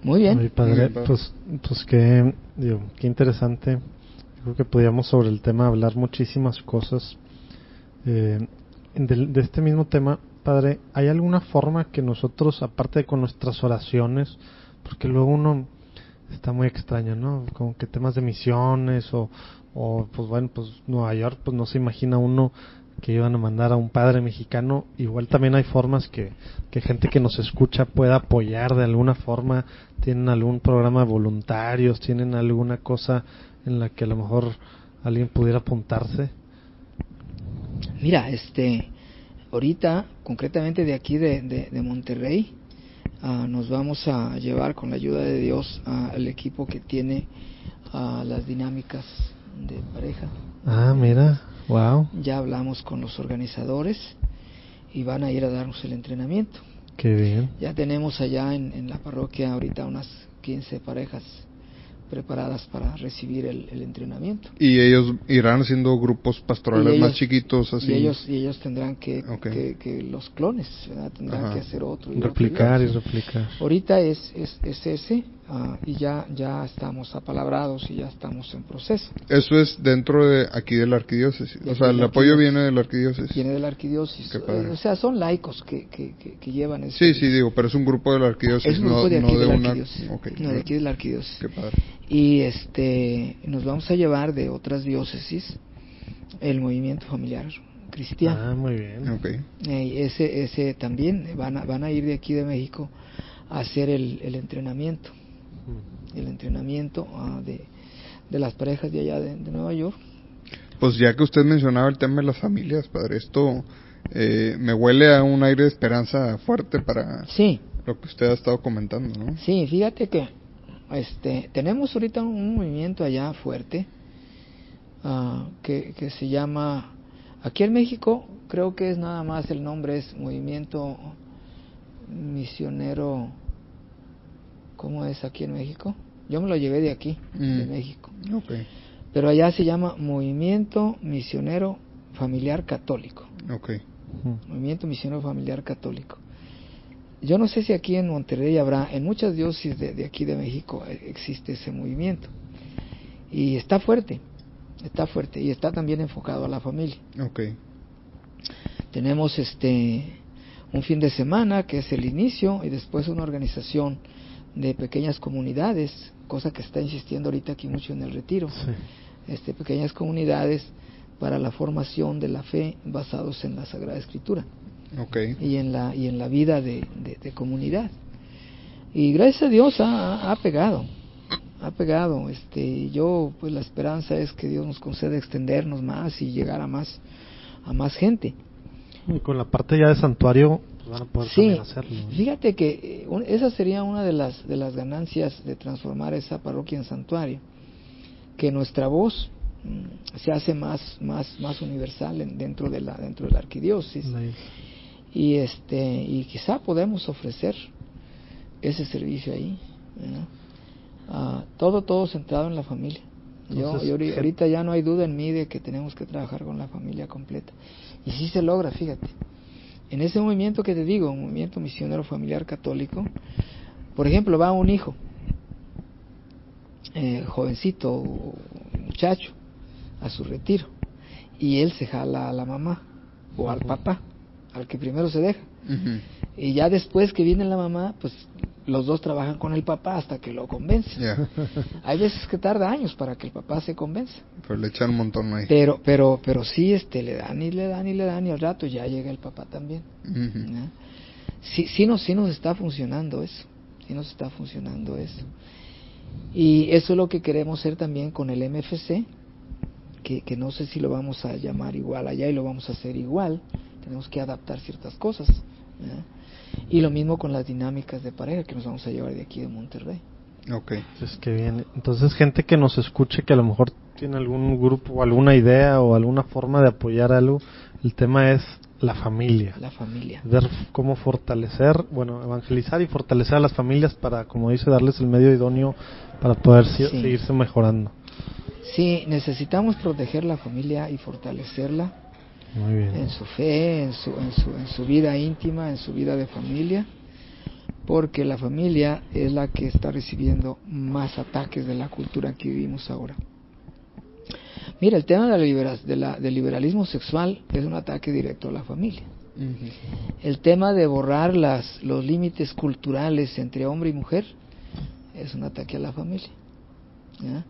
Muy bien. Muy padre. Pues qué interesante Creo que podíamos sobre el tema hablar muchísimas cosas. De este mismo tema, Padre, ¿hay alguna forma que nosotros, aparte de con nuestras oraciones, porque luego uno está muy extraño, ¿no? Como que temas de misiones o pues bueno, pues Nueva York, pues no se imagina uno que iban a mandar a un padre mexicano. Igual también hay formas que gente que nos escucha pueda apoyar de alguna forma. Tienen algún programa de voluntarios, tienen alguna cosa en la que a lo mejor alguien pudiera apuntarse. Mira, ahorita, concretamente de aquí de Monterrey, nos vamos a llevar con la ayuda de Dios al equipo que tiene las dinámicas de pareja. Ah, mira, wow. Ya hablamos con los organizadores y van a ir a darnos el entrenamiento. Qué bien. Ya tenemos allá en la parroquia ahorita unas 15 parejas preparadas para recibir el entrenamiento. Y ellos irán haciendo grupos pastorales más chiquitos, así. Y ellos tendrán que los clones, ¿verdad? Tendrán que hacer otro. Replicar. Ahorita es ese, y ya estamos apalabrados y ya estamos en proceso. Eso es dentro de aquí de la arquidiócesis. O sea, el apoyo viene de la arquidiócesis. Viene de la arquidiócesis. O sea, son laicos que llevan eso. Sí, digo, pero es un grupo de la arquidiócesis. Es un grupo de aquí de la una... arquidiócesis. No, de aquí de la arquidiócesis. Qué padre. Y nos vamos a llevar de otras diócesis el movimiento familiar cristiano. Ah, muy bien. Okay. Ese también van a ir de aquí de México a hacer el entrenamiento. El entrenamiento de las parejas de allá de Nueva York. Pues ya que usted mencionaba el tema de las familias, Padre, esto me huele a un aire de esperanza fuerte para lo que usted ha estado comentando, ¿no? Sí, fíjate que tenemos ahorita un movimiento allá fuerte que se llama, aquí en México creo que es nada más el nombre, es Movimiento Misionero. ¿Cómo es aquí en México? Yo me lo llevé de aquí, de México. Okay. Pero allá se llama Movimiento Misionero Familiar Católico. Okay. Movimiento Misionero Familiar Católico. Yo no sé si aquí en Monterrey habrá, en muchas diócesis de aquí de México existe ese movimiento. Y está fuerte, y está también enfocado a la familia. Okay. Tenemos un fin de semana que es el inicio y después una organización de pequeñas comunidades, cosa que está insistiendo ahorita aquí mucho en el retiro. Sí. Pequeñas comunidades para la formación de la fe basados en la Sagrada Escritura. Okay. Y en la vida de comunidad. Y gracias a Dios ha pegado. Yo pues la esperanza es que Dios nos conceda extendernos más y llegar a más gente. Y con la parte ya de santuario pues van a poder también hacerlo, ¿no? Fíjate que esa sería una de las ganancias de transformar esa parroquia en santuario, que nuestra voz se hace más universal dentro de la arquidiócesis. Y quizá podemos ofrecer ese servicio ahí, ¿no? Todo centrado en la familia. Entonces, yo ahorita ya no hay duda en mí de que tenemos que trabajar con la familia completa, y sí se logra. Fíjate, en ese movimiento que te digo, un movimiento misionero familiar católico, por ejemplo, va un hijo jovencito, muchacho, a su retiro, y él se jala a la mamá o al papá, al que primero se deja. Y ya después que viene la mamá, pues los dos trabajan con el papá hasta que lo convence. Hay veces que tarda años para que el papá se convenza. Pero le echan un montón ahí. Pero sí, le dan y al rato ya llega el papá también. Sí nos está funcionando eso. Y eso es lo que queremos hacer también con el MFC, que no sé si lo vamos a llamar igual allá y lo vamos a hacer igual. Tenemos que adaptar ciertas cosas. Y lo mismo con las dinámicas de pareja que nos vamos a llevar de aquí de Monterrey. Okay. Pues que bien. Entonces, gente que nos escuche que a lo mejor tiene algún grupo o alguna idea o alguna forma de apoyar algo, el tema es la familia. Ver cómo fortalecer, evangelizar y fortalecer a las familias para, como dice, darles el medio idóneo para poder seguirse mejorando. Sí, necesitamos proteger la familia y fortalecerla. Muy bien. En su fe, en su vida íntima, en su vida de familia, porque la familia es la que está recibiendo más ataques de la cultura que vivimos ahora. Mira, el tema del liberalismo sexual es un ataque directo a la familia. Ujú. El tema de borrar los límites culturales entre hombre y mujer es un ataque a la familia. ¿Ya?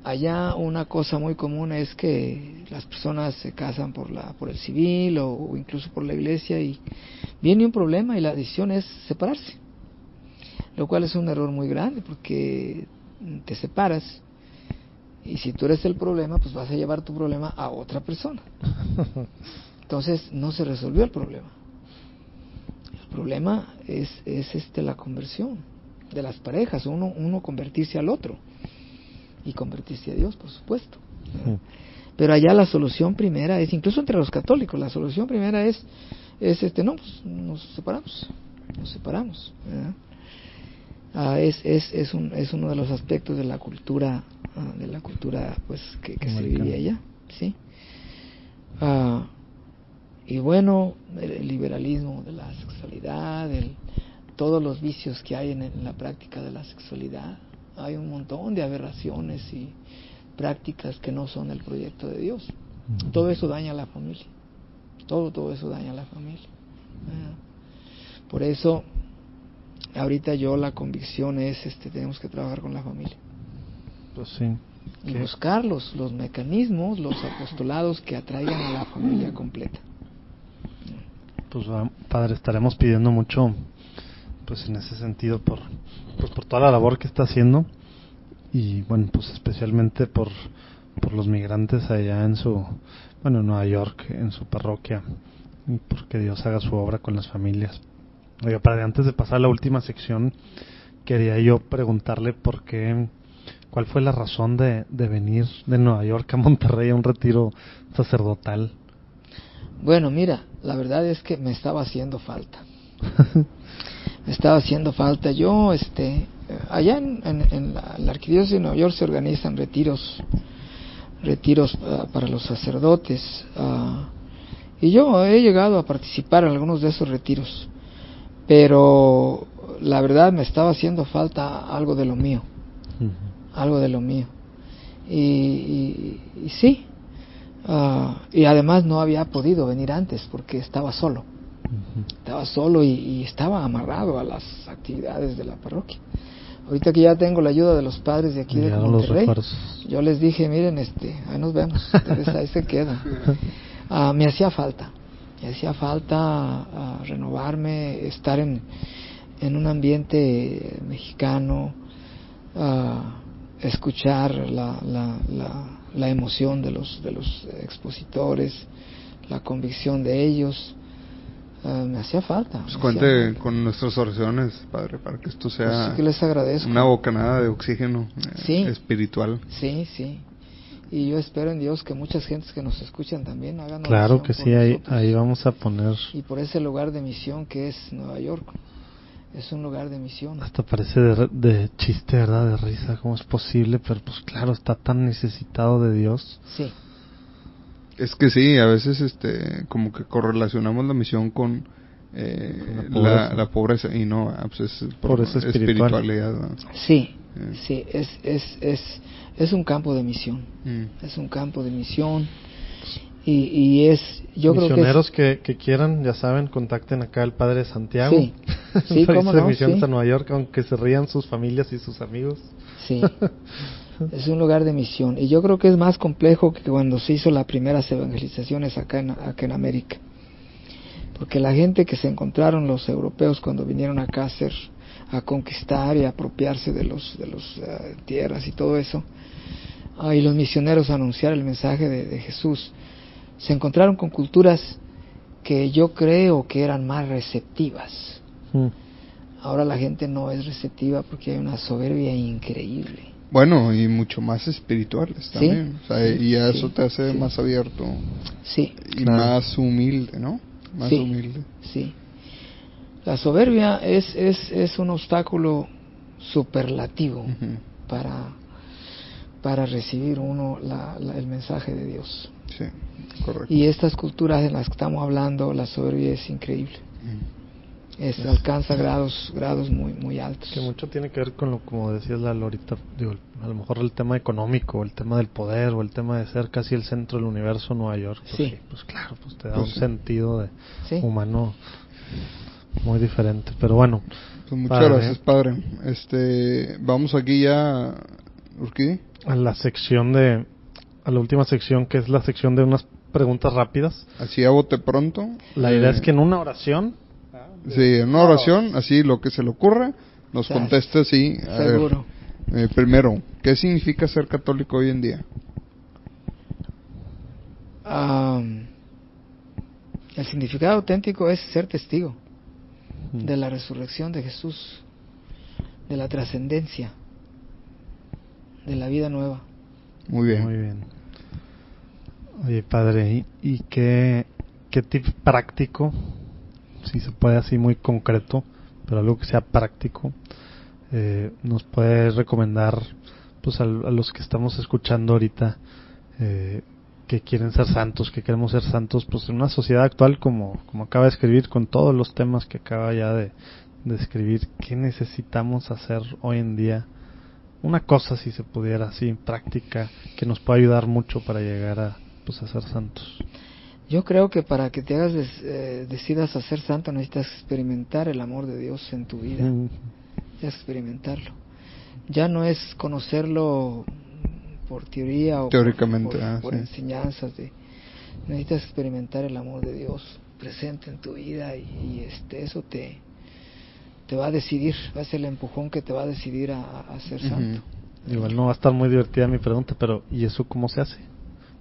Allá una cosa muy común es que las personas se casan por el civil o incluso por la iglesia, y viene un problema y la decisión es separarse, lo cual es un error muy grande, porque te separas y si tú eres el problema, pues vas a llevar tu problema a otra persona. Entonces no se resolvió el problema. El problema es la conversión de las parejas, uno convertirse al otro y convertirse a Dios, por supuesto. Pero allá la solución primera es, incluso entre los católicos, la solución primera es no, pues nos separamos. Es uno de los aspectos de la cultura pues que se vivía allá, ¿sí? Y bueno, el liberalismo de la sexualidad, todos los vicios que hay en la práctica de la sexualidad. Hay un montón de aberraciones y prácticas que no son el proyecto de Dios. Todo eso daña a la familia. Todo eso daña a la familia. Por eso, ahorita la convicción es, tenemos que trabajar con la familia. Pues sí. Y buscar los mecanismos, los apostolados que atraigan a la familia completa. Pues Padre, estaremos pidiendo mucho, pues en ese sentido, por toda la labor que está haciendo, y bueno, pues especialmente por los migrantes allá en Nueva York, en su parroquia, y porque Dios haga su obra con las familias. Oiga, Padre, antes de pasar a la última sección, quería yo preguntarle cuál fue la razón de venir de Nueva York a Monterrey a un retiro sacerdotal. Bueno, mira, la verdad es que me estaba haciendo falta. Me estaba haciendo falta. Yo, allá en la Arquidiócesis de Nueva York se organizan retiros para los sacerdotes, y yo he llegado a participar en algunos de esos retiros, pero la verdad me estaba haciendo falta algo de lo mío. Algo de lo mío. Y sí, y además no había podido venir antes porque estaba solo. Estaba solo y estaba amarrado a las actividades de la parroquia. Ahorita que ya tengo la ayuda de los padres de aquí de Monterrey, yo les dije, miren, ahí nos vemos, ustedes ahí se quedan. Me hacía falta renovarme, estar en un ambiente mexicano, escuchar la emoción de los expositores, la convicción de ellos. Me hacía falta. Pues cuente con nuestras oraciones, Padre, para que esto sea pues sí que les agradezco. Una bocanada de oxígeno espiritual. Sí. Y yo espero en Dios que muchas gentes que nos escuchan también hagan oración. Claro que sí, ahí vamos a poner. Y por ese lugar de misión que es Nueva York. Es un lugar de misión. Hasta parece de chiste, ¿verdad? De risa, ¿cómo es posible? Pero pues claro, está tan necesitado de Dios. Sí. Es que sí, a veces como que correlacionamos la misión con la pobreza, y no, pues es pobreza espiritualidad, ¿no? Sí, sí, es un campo de misión. Es un campo de misión. Y yo misioneros creo que quieran, ya saben, contacten acá al Padre Santiago. Sí, cómo no, misiones a Nueva York, aunque se rían sus familias y sus amigos. Sí, es un lugar de misión. Y yo creo que es más complejo que cuando se hizo las primeras evangelizaciones acá en América. Porque la gente que se encontraron los europeos cuando vinieron acá a conquistar y a apropiarse de los tierras y todo eso, y los misioneros a anunciar el mensaje de Jesús, se encontraron con culturas que yo creo que eran más receptivas. Ahora la gente no es receptiva porque hay una soberbia increíble. Bueno, y mucho más espirituales también. ¿Sí? O sea, y eso te hace más abierto. Sí. Y más humilde, ¿no? Más humilde. Sí. La soberbia es un obstáculo superlativo para recibir uno el mensaje de Dios. Sí, correcto. Y estas culturas en las que estamos hablando, la soberbia es increíble. alcanza grados muy muy altos. Que mucho tiene que ver con lo, como decías Lalo ahorita, digo, a lo mejor el tema económico, el tema del poder, o el tema de ser casi el centro del universo, Nueva York. Pues, Sí. pues claro, pues te da Pues un sí. sentido de Sí. humano muy diferente. Pero bueno, Pues muchas Padre. gracias, padre. Vamos aquí ya, Urquidi. a la última sección, que es la sección de unas preguntas rápidas. Así a bote pronto. La idea es que en una oración, Sí, en una oración, así lo que se le ocurra, nos Claro. conteste así. A ver, Seguro. primero, ¿qué significa ser católico hoy en día? El significado auténtico es ser testigo de la resurrección de Jesús, de la trascendencia, de la vida nueva. Muy bien. Muy bien. Oye, padre, ¿y qué tip práctico, si se puede así muy concreto, pero algo que sea práctico, nos puede recomendar pues a los que estamos escuchando ahorita, que quieren ser santos, que queremos ser santos, pues en una sociedad actual como acaba de escribir, con todos los temas que acaba ya de escribir, ¿qué necesitamos hacer hoy en día? Una cosa, si se pudiera, así en práctica, que nos pueda ayudar mucho para llegar a ser santos. Yo creo que para que te hagas decidas a ser santo necesitas experimentar el amor de Dios en tu vida. Necesitas experimentarlo. Ya no es conocerlo por teoría o Teóricamente, por sí. enseñanzas. Necesitas experimentar el amor de Dios presente en tu vida y eso te va a decidir, va a ser el empujón que te va a decidir a ser santo. Igual no va a estar muy divertida mi pregunta, pero ¿y eso cómo se hace?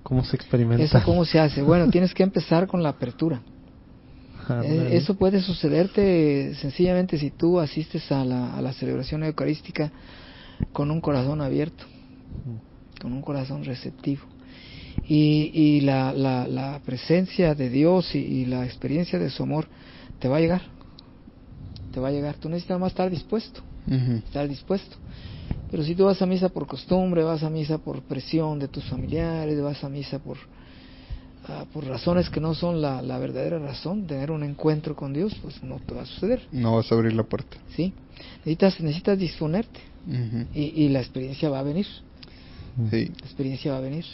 ¿Cómo se experimenta? ¿Eso cómo se hace? Bueno, tienes que empezar con la apertura. Eso puede sucederte sencillamente si tú asistes a la celebración eucarística con un corazón abierto, con un corazón receptivo. Y la presencia de Dios y la experiencia de su amor te va a llegar. Te va a llegar. Tú necesitas más estar dispuesto. Estar dispuesto. Pero si tú vas a misa por costumbre, vas a misa por presión de tus familiares, vas a misa por razones que no son la verdadera razón, tener un encuentro con Dios, pues no te va a suceder. No vas a abrir la puerta. Sí, necesitas disponerte y la experiencia va a venir. Sí. La experiencia va a venir.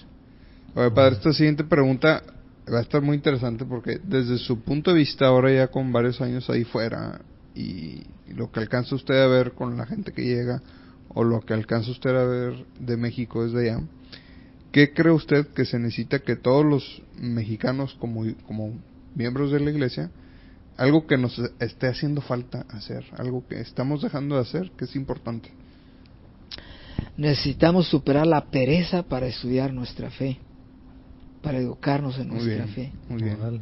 Oye, padre, esta siguiente pregunta va a estar muy interesante porque desde su punto de vista, ahora ya con varios años ahí fuera y lo que alcanza usted a ver con la gente que llega o lo que alcanza usted a ver de México desde allá, ¿qué cree usted que se necesita que todos los mexicanos como miembros de la iglesia, algo que nos esté haciendo falta hacer, algo que estamos dejando de hacer, que es importante? Necesitamos superar la pereza para estudiar nuestra fe, para educarnos en Muy nuestra bien, fe. muy bien. Órale.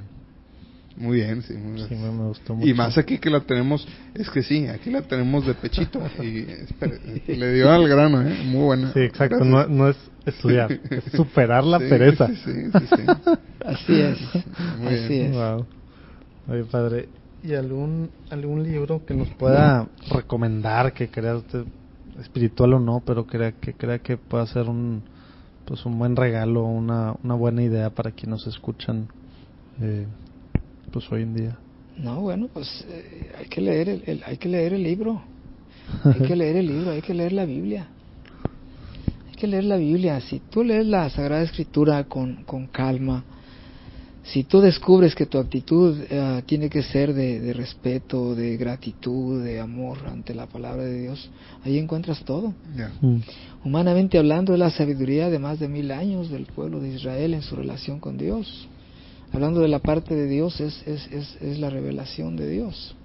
Muy bien, sí, muy bien. Sí, me gustó mucho. Y más aquí que la tenemos, es que sí, aquí la tenemos de pechito. Y le dio al grano, ¿eh? Muy buena. Sí, exacto, Gracias. no es estudiar, es superar la Sí, pereza. Sí. Así es. Muy Así bien. es. Wow. Oye, padre, ¿y algún libro que nos pueda recomendar, que crea usted, espiritual o no, pero que crea que pueda ser un buen regalo, una buena idea para quienes nos escuchan hoy en día? No, bueno, pues hay que leer hay que leer el libro. Hay que leer el libro, hay que leer la Biblia. Hay que leer la Biblia. Si tú lees la Sagrada Escritura con calma, si tú descubres que tu actitud tiene que ser de respeto, de gratitud, de amor ante la palabra de Dios, ahí encuentras todo. Ya. Humanamente hablando, es la sabiduría de más de 1000 años del pueblo de Israel en su relación con Dios. Hablando de la parte de Dios, es la revelación de Dios.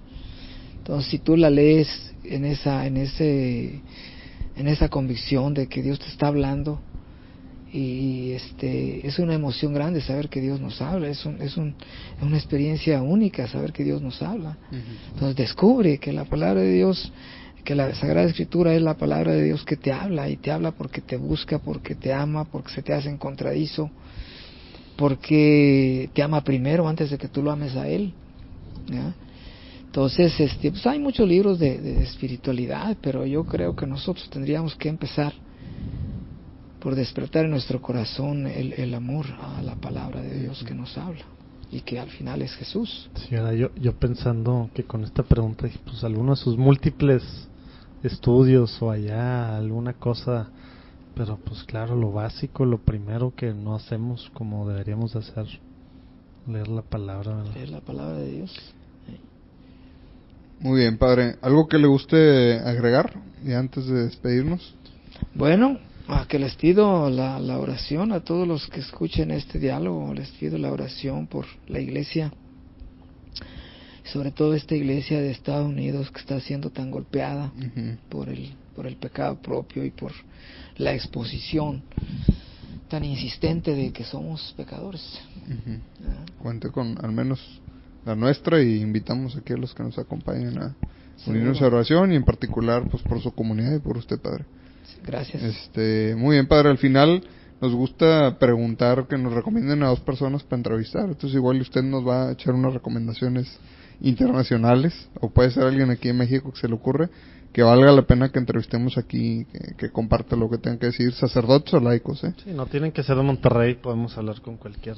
Entonces, si tú la lees en esa convicción de que Dios te está hablando, y es una emoción grande saber que Dios nos habla, es una experiencia única saber que Dios nos habla. Entonces descubre que la palabra de Dios, que la Sagrada Escritura es la palabra de Dios que te habla, y te habla porque te busca, porque te ama, porque se te hace encontradizo, porque te ama primero antes de que tú lo ames a Él, ¿ya? Entonces, pues hay muchos libros de espiritualidad, pero yo creo que nosotros tendríamos que empezar por despertar en nuestro corazón el amor a la palabra de Dios que nos habla. y que al final es Jesús. Sí, ahora yo pensando que con esta pregunta, pues alguno de sus múltiples estudios o allá, alguna cosa, pero pues claro, lo básico, lo primero que no hacemos como deberíamos de hacer, leer la palabra, ¿verdad? Leer la palabra de Dios. Muy bien, padre. ¿Algo que le guste agregar y antes de despedirnos? Bueno, que les pido la oración a todos los que escuchen este diálogo, les pido la oración por la iglesia, sobre todo esta iglesia de Estados Unidos que está siendo tan golpeada por el pecado propio y por la exposición tan insistente de que somos pecadores. Cuente con al menos la nuestra y invitamos aquí a los que nos acompañen a unirnos a oración y en particular pues por su comunidad y por usted, padre. Gracias. Muy bien, padre. Al final nos gusta preguntar que nos recomienden a 2 personas para entrevistar. Entonces igual usted nos va a echar unas recomendaciones internacionales, o puede ser alguien aquí en México que se le ocurre que valga la pena que entrevistemos aquí, que comparta lo que tengan que decir, sacerdotes o laicos, Sí, no tienen que ser de Monterrey, podemos hablar con cualquier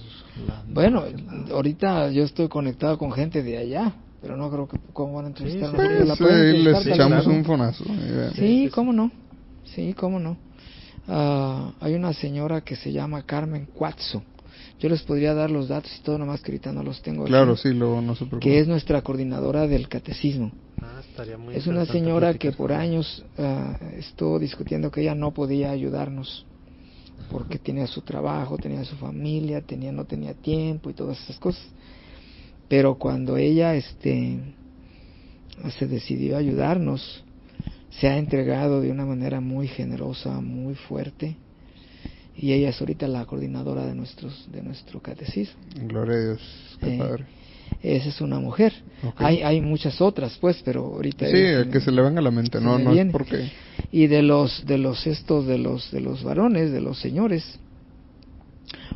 Bueno, ahorita yo estoy conectado con gente de allá, pero no creo que cómo van a entrevistar. Les echamos un fonazo. Sí, cómo no. Sí, cómo no. Hay una señora que se llama Carmen Cuatzo. Yo les podría dar los datos y todo, nomás que ahorita no los tengo. Claro, aquí, sí, luego no se preocupe. Que es nuestra coordinadora del catecismo. Estaría muy es una señora que por ahí. años estuvo discutiendo que ella no podía ayudarnos porque tenía su trabajo, tenía su familia, no tenía tiempo y todas esas cosas. Pero cuando ella se decidió a ayudarnos, se ha entregado de una manera muy generosa, muy fuerte, y ella es ahorita la coordinadora de nuestro catecismo. Gloria a Dios, qué padre. Esa es una mujer. Okay. Hay muchas otras, pues, pero ahorita sí, el que se le venga a la mente, no es porque. Y de los varones, de los señores,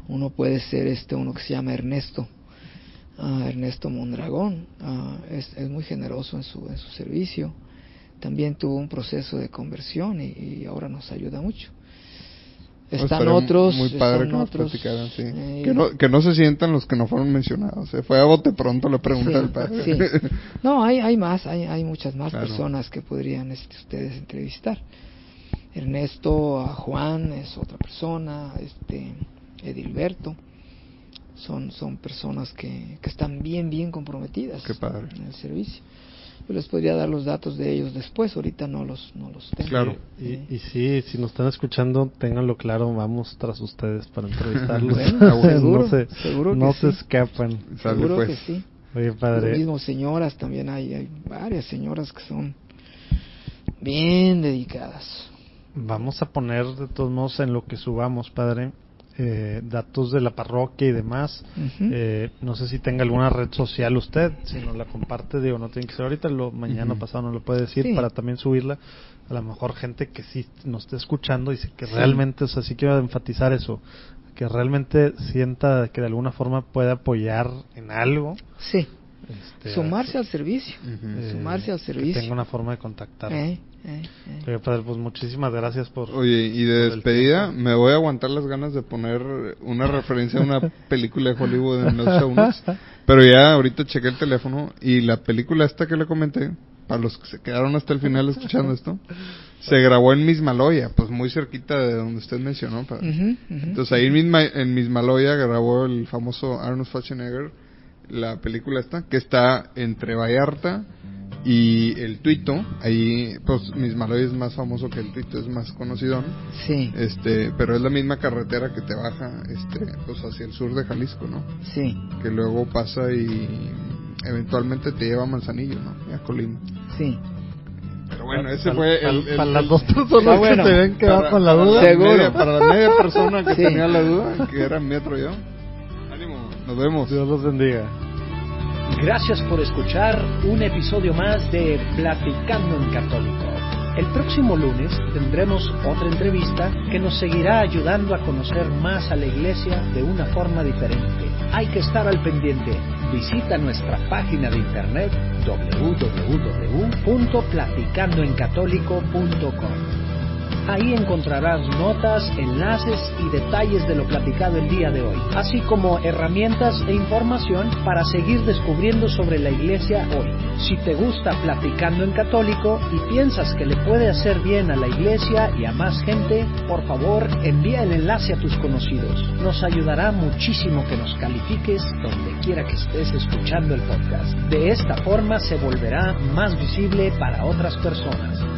uno puede ser uno que se llama Ernesto Mondragón. Es muy generoso en su servicio. También tuvo un proceso de conversión y ahora nos ayuda mucho. Están otros, muy padre que nos platicaran, sí. Que no se sientan los que no fueron mencionados. Fue a bote pronto la pregunta del padre. Sí. No, hay más, hay muchas más personas que podrían ustedes entrevistar. Ernesto, Juan es otra persona, Edilberto, son personas que están bien comprometidas. Qué padre. En el servicio. Yo les podría dar los datos de ellos después, ahorita no los tengo. Claro. Y sí, si nos están escuchando, ténganlo claro, vamos tras ustedes para entrevistarlos. Bueno, seguro no que se sí. escapan. Seguro que sí. Oye, padre. Lo mismo señoras, también hay varias señoras que son bien dedicadas. Vamos a poner de todos modos en lo que subamos, padre, datos de la parroquia y demás. No sé si tenga alguna red social usted, si nos la comparte, digo, no tiene que ser ahorita, mañana pasado nos lo puede decir, para también subirla a lo mejor gente que sí nos esté escuchando y que realmente, o sea, sí quiero enfatizar eso, que realmente sienta que de alguna forma puede apoyar en algo. Sí. Sumarse al servicio. Sumarse al servicio. Que tenga una forma de contactar. Oye, padre, pues muchísimas gracias por. Oye, y de despedida, me voy a aguantar las ganas de poner una referencia a una película de Hollywood en los shows. Pero ya ahorita chequé el teléfono y la película esta que le comenté, para los que se quedaron hasta el final escuchando esto, se grabó en Mismaloya, pues muy cerquita de donde usted mencionó, padre. Entonces ahí en Mismaloya grabó el famoso Arnold Schwarzenegger la película esta, que está entre Vallarta y el Tuito. Ahí pues Mismaloya es más famoso que el Tuito, es más conocido, sí, pero es la misma carretera que te baja pues hacia el sur de Jalisco, ¿no? Sí, que luego pasa y eventualmente te lleva a Manzanillo, ¿no? Y a Colima. Sí. Pero bueno, ese fue para las 2 personas que se ven quedado con la duda. Seguro. Para la media persona que tenía la duda, que era Metro yo. Ánimo, nos vemos. Dios los bendiga. Gracias por escuchar un episodio más de Platicando en Católico. El próximo lunes tendremos otra entrevista que nos seguirá ayudando a conocer más a la Iglesia de una forma diferente. Hay que estar al pendiente. Visita nuestra página de internet www.platicandoencatólico.com. Ahí encontrarás notas, enlaces y detalles de lo platicado el día de hoy, así como herramientas e información para seguir descubriendo sobre la Iglesia hoy. Si te gusta Platicando en Católico y piensas que le puede hacer bien a la Iglesia y a más gente, por favor envía el enlace a tus conocidos. Nos ayudará muchísimo que nos califiques donde quiera que estés escuchando el podcast. De esta forma se volverá más visible para otras personas.